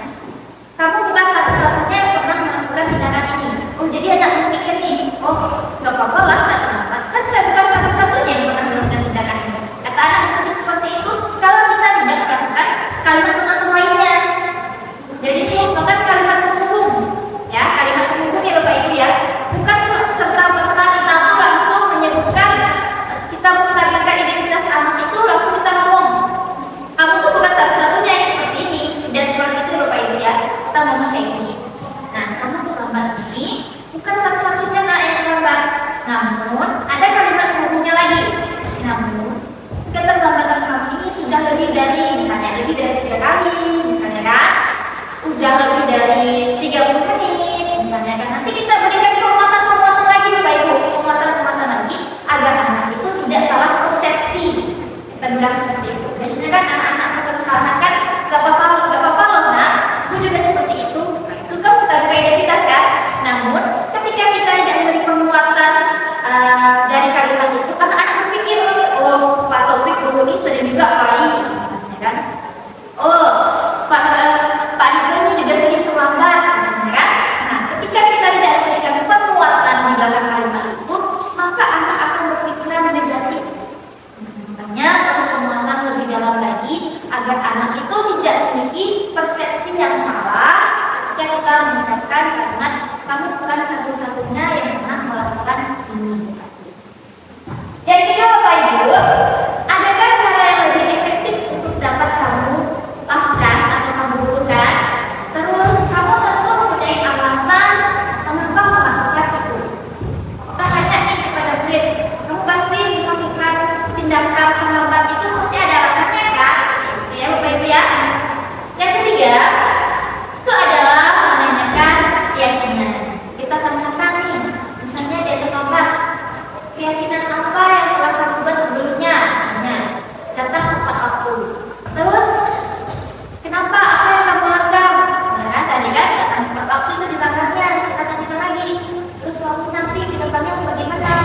Kamu bukan satu-satunya yang pernah melakukan tindakan ini. Oh, jadi anak berpikir nih, oh nggak apa-apa lah saya terlambat, kan saya bukan satu-satunya yang pernah melakukan tindakan ini. Kata anak berpikir seperti itu kalau kita tidak melakukan kalimat pengatur lainnya. Jadi itu merupakan kalimat penghubung, ya, kalimat penghubung ya Bapak Ibu ya, bukan serta-merta kita tuh langsung menyebutkan, kita menstabilkan identitas anak itu langsung kita ngomong kamu tuh bukan satu-satunya yang seperti ini. Tidak seperti itu Bapak Ibu ya, kita ngomong kayak gini. Nah, kamu terlambat ini bukan satu-satunya nak yang terlambat, namun ada kalimat penghubungnya lagi. Namun keterlambatan kamu ini sudah lebih dari, misalnya lebih dari 3 kali, misalnya kan, sudah lebih dari 30 menit, misalnya kan. Nanti kita berikan penguatan-penguatan lagi Bapak Ibu, penguatan-penguatan lagi agar anak itu tidak salah persepsi. Kita bilang seperti itu. Biasanya kan anak-anak berusaha kan, gak apa-apa loh nak, aku juga seperti itu. Itu kan stabil identitas kan. Namun ketika kita tidak memberi penguatan dari kalimat itu, anak-anak berpikir, oh Pak Taufik dulu ini sering juga kali, misalnya kan. Oh Pak Niko ini juga sering terlambat, misalnya kan. Nah, ketika kita tidak memberikan penguatan di belakang kalimat itu, maka anak akan berpikiran negatif. Makanya perlu penguatan lebih dalam lagi agar anak itu tidak memiliki persepsi yang salah ketika kita mengucapkan kalimat kamu bukan satu-satunya yang pernah melakukan ini. Yang kedua Bapak Ibu, adakah cara yang lebih efektif untuk dapat kamu lakukan atau kamu butuhkan? Terus kamu tentu mempunyai alasan mengapa melakukan itu. Kita tanya nih kepada murid, kamu pasti melakukan tindakan terlambat itu pasti ada alasannya kan? Ya Bapak Ibu ya. Yang ketiga, itu adalah menanyakan keyakinan. Kita tanyakan nih, misalnya dia terlambat, keyakinan apa yang telah kamu buat sebelumnya, misalnya datang tempat aku. Terus kenapa apa yang kamu langgar? Nah, tadi kan datang tempat aku itu dilanggarnya, kita tanyakan lagi. Terus kamu nanti ke depannya bagaimana?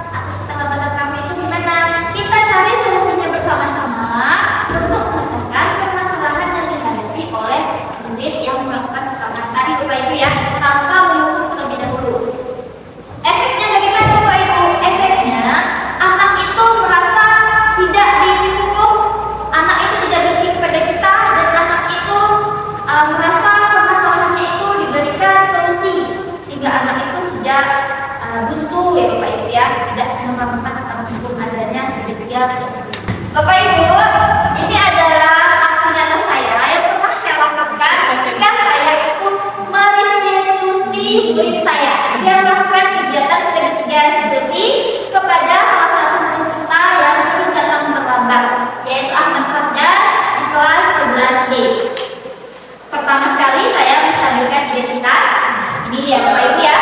Atas keterlambatan kami itu gimana? Kita cari solusinya bersama-sama untuk memecahkan permasalahan yang dihadapi oleh murid yang melakukan kesalahan tadi Bapak Ibu ya, tanpa menunggu terlebih dahulu. Efeknya bagaimana Bapak Ibu? Efeknya anak itu merasa tidak dihukum, anak itu tidak benci kepada kita, dan anak itu merasa permasalahannya itu diberikan solusi, sehingga anak itu tidak buntu ya Bapak Ibu ya, tidak semena-mena akan menghukum adanya sedemikian. Bapak Ibu, ini adalah aksi nyata saya yang pernah saya lakukan ketika saya itu merestitusi murid saya. Saya melakukan kegiatan segitiga restitusi kepada salah satu murid kita yang sering datang terlambat, yaitu Ahmad Ramdan di kelas 11B. Pertama sekali saya menstabilkan identitas. Ini dia Bapak Ibu ya.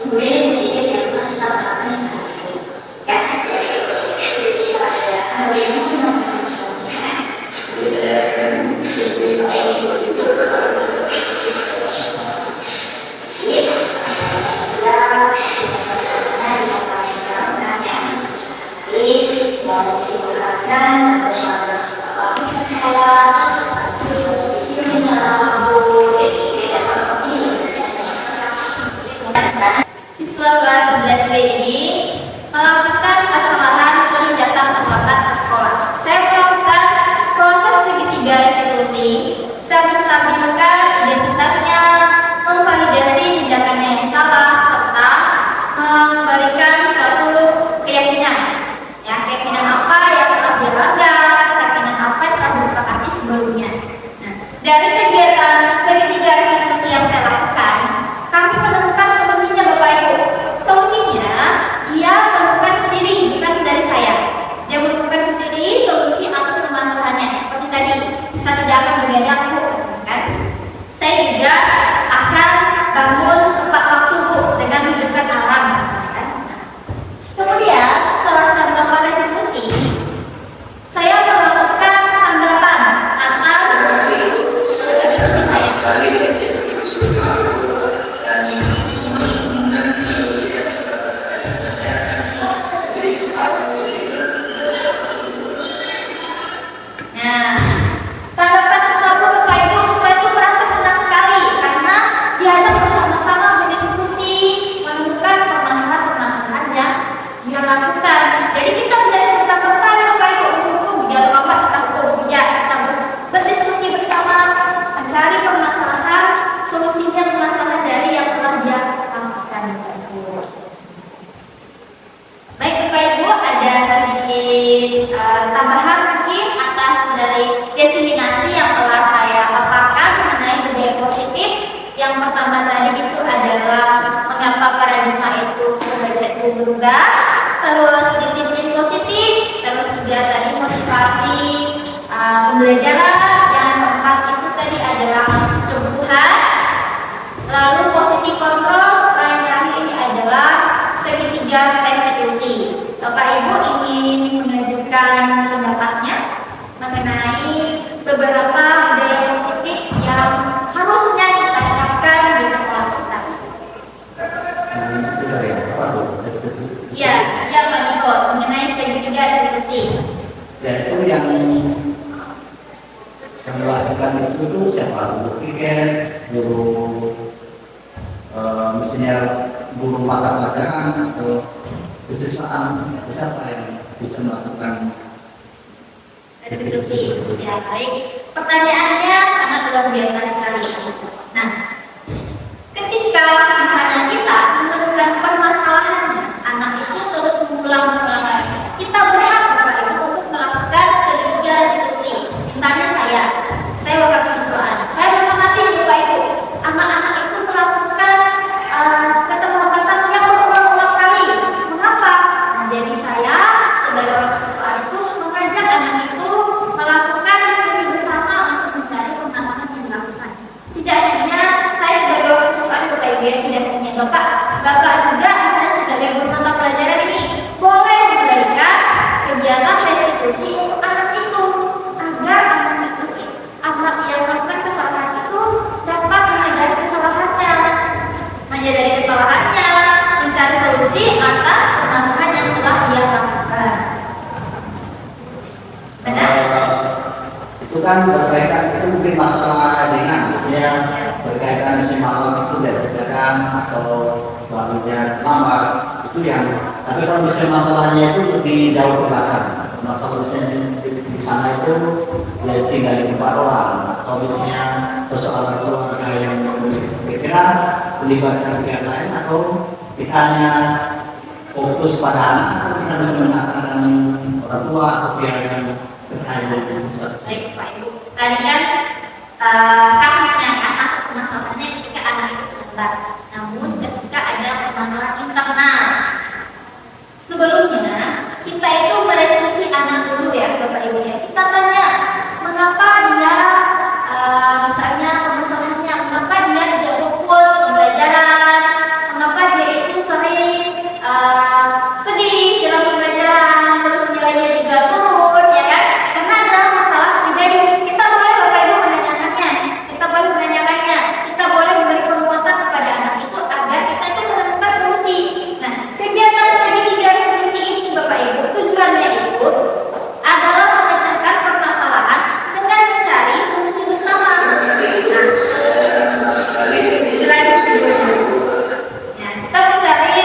Kemudian kelas 11B ini melakukan kesalahan sering datang terlambat ke sekolah. Saya melakukan proses segitiga restitusi, saya menstabilkan identitasnya, memvalidasi tindakannya yang salah, serta memberikan suatu keyakinan. Ya, keyakinan apa yang telah dia langgar, keyakinan apa yang telah disepakati sebelumnya. Nah, dari kegiatan segitiga restitusi yang saya lakukan, kami menemukan solusinya Bapak Ibu. Solusinya dia menemukan sendiri, bukan dari saya. Dia menemukan sendiri solusi atas permasalahannya. Seperti tadi, saya tidak akan begadang Bu, kan? Saya juga akan bangun tepat waktu Bu dengan menghidupkan alarm, kan? Kemudian setelah saya melakukan restitusi, saya melakukan tanggapan atas restitusi saya. Nah, tanggapan sesuatu Bapak Ibu, sesuai itu merasa senang sekali karena diajak bersama-sama berdiskusi, menemukan permasalahan-permasalahan yang dia lakukan. Jadi kita tidak serta-merta Bapak Ibu menghukum, dia terlambat kita hukum, tidak. Kita berdiskusi bersama, mencari permasalahan, solusinya permasalahan dari yang telah dia lakukan. Baik Bapak Ibu, ada sedikit tambahan mungkin atas dari diseminasi yang telah saya paparkan mengenai budaya positif. Yang pertama tadi itu adalah mengapa paradigma itu belajar itu berubah, terus disiplin positif, terus juga tadi motivasi pembelajaran. Yang keempat itu tadi adalah kebutuhan, lalu posisi kontrol, setelah yang terakhir ini adalah segitiga restitusi. Bapak Ibu ingin mengajukan pendapatnya mengenai beberapa budaya positif yang harusnya kita terapkan di sekolah kita. Ya, Pak Niko, mengenai segitiga restitusi. Ya itu yang melakukan itu tuh siapa? Guru piket, guru misalnya guru mata pelajaran atau kesusahan, siapa yang bisa melakukan Restitusi. Ya, baik. Pertanyaannya sangat luar biasa sekali. Nah, ketika misalnya kita menemukan permasalahan anak itu terus mengulang-ulang lagi, kita berhak Bapak Ibu untuk melakukan segitiga restitusi. Misalnya saya wakil siswaan, saya mengamati Bapak Ibu, anak-anak itu melakukan ketemu-ketemu yang berulang-ulang kali. Mengapa? Nah, jadi saya sebagai wakil siswaan itu mengajak anak itu melakukan diskusi bersama untuk mencari pemahaman yang dilakukan. Tidak hanya saya sebagai wakil siswaan Bapak Ibu, tidak hanya Bapak juga misalnya sebagai guru mata pelajaran ini boleh memberikan kegiatan restitusi untuk anak itu agar anak yang melakukan kesalahan itu dapat menyadari kesalahannya, mencari solusi atas permasalahan yang telah ia lakukan. Benar? Itu kan berkaitan, itu mungkin masalah dengan ya berkaitan si malam itu dari kerjaan atau suaminya lambat itu yang, tapi kalau misalnya masalahnya itu lebih jauh ke belakang, masalah misalnya di sana itu ya tinggal di tempat orang atau misalnya persoalan keluarga yang pikiran melibatkan pihak lain atau kita hanya fokus pada anak atau kita bisa menangkan orang tua atau pihak yang berkaitan dengan sesuatu. Baik Pak Ibu, tadi kan kasusnya anak atau permasalahannya ketika anak itu terlambat. Namun ketika ada permasalahan internal, sebelumnya kita itu merestitusi anak dulu ya Bapak Ibu ya. Kita tanya mengapa dia misalnya permasalahannya, mengapa dia tidak fokus pembelajaran, mengapa dia itu sering sedih dalam pembelajaran, terus nilainya juga turun ya kan, karena ada masalah pribadi. Kita boleh Bapak Ibu menanyakannya, kita boleh memberi penguatan kepada anak itu agar kita itu menemukan solusi. Nah, kegiatan segitiga restitusi ini Bapak Ibu tujuannya itu adalah memecahkan permasalahan dengan mencari solusi bersama. Kita mencari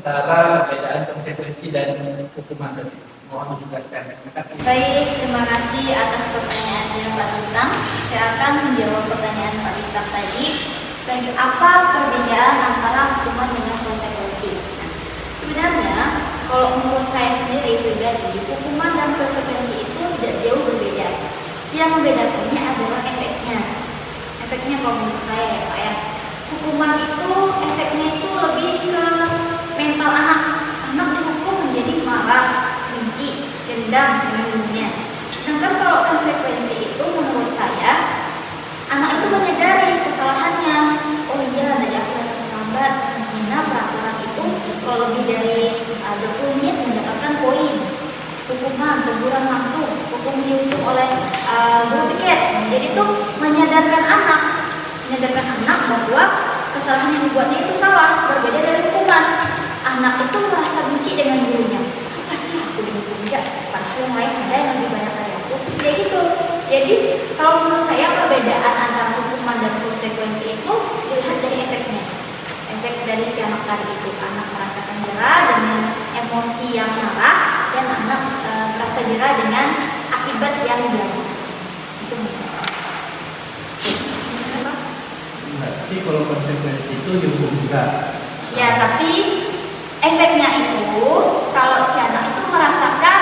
antara perbedaan konsekuensi dan hukuman tadi. Mohon dijelaskan. Terima kasih. Baik, terima kasih atas pertanyaannya Pak Bintang. Saya akan menjawab pertanyaan Pak Bintang tadi. Bagi apa perbedaan antara hukuman dengan konsekuensi? Nah, sebenarnya kalau menurut saya sendiri pribadi, hukuman dan konsekuensi itu tidak jauh berbeda. Yang membedakannya adalah efeknya. Efeknya kalau menurut saya ya Pak ya. Hukuman itu efeknya itu lebih ke mental anak. Anak dihukum menjadi marah, benci, dendam dengan dunia. Sedangkan kalau konsekuensi itu menurut saya, anak itu menyadari kesalahannya. Oh iya, tadi aku datang terlambat. Karena peraturan itu kalau lebih dari 20 menit mendapatkan poin. Hukuman, teguran langsung, hukum dihukum oleh guru piket. Jadi itu menyadarkan anak bahwa kesalahan yang dibuatnya itu salah, berbeda dari hukuman. Anak itu merasa benci dengan gurunya. Apa sih aku dihukum enggak? Padahal yang lain ada yang lebih banyak dari aku. Ya gitu. Jadi kalau menurut saya perbedaan antara hukuman dan konsekuensi itu dilihat dari efeknya. Efek dari si anak tadi itu, anak merasakan jerah dengan emosi yang marah dan anak merasa jerah dengan akibat yang dialami. Itu menurut saya. Tapi kalau konsekuensi itu dihukum juga. Ya, tapi efeknya itu kalau si anak itu merasakan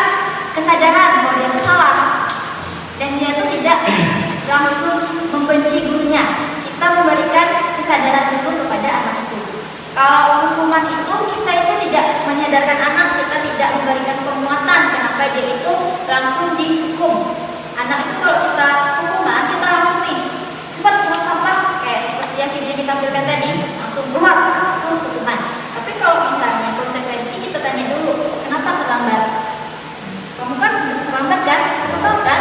kesadaran bahwa dia salah dan dia itu tidak langsung membenci gurunya. Kita memberikan kesadaran dulu kepada anak itu. Kalau hukuman itu kita itu tidak menyadarkan anak, kita tidak memberikan penguatan kenapa dia itu langsung dihukum. Anak itu kalau kita hukuman, kita langsung nih cepat buang sampah kayak seperti yang video kita tampilkan tadi, langsung keluar itu hukuman. Tapi kalau misalnya konsekuensi, kita tanya dulu kenapa terlambat. Kamu kan terlambat kan? Kamu tahu kan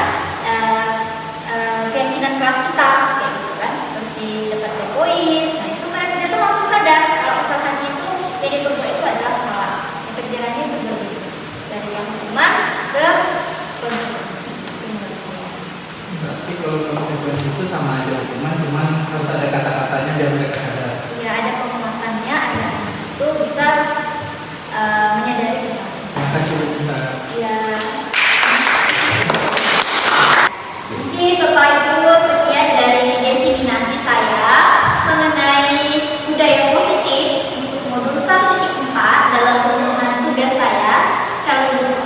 keyakinan kelas kita kayak gitu kan, seperti dapat poin. Nah itu mereka itu langsung sadar kalau kesalahannya itu yang diperbuat itu adalah salah. Efek jerahnya itu berbeda dari yang hukuman ke konsekuensi. Itu menurut saya. Berarti kalau konsekuensi itu sama aja hukuman, cuman harus ada kata-katanya biar mereka sadar. Ya ada penguatannya, ada itu bisa menyadari kesalahan. Terima kasih Bu Nisa. Ya. Mungkin Bapak Ibu sekian dari desiminasi saya mengenai budaya positif untuk modul 1.4 dalam pemenuhan tugas saya calon guru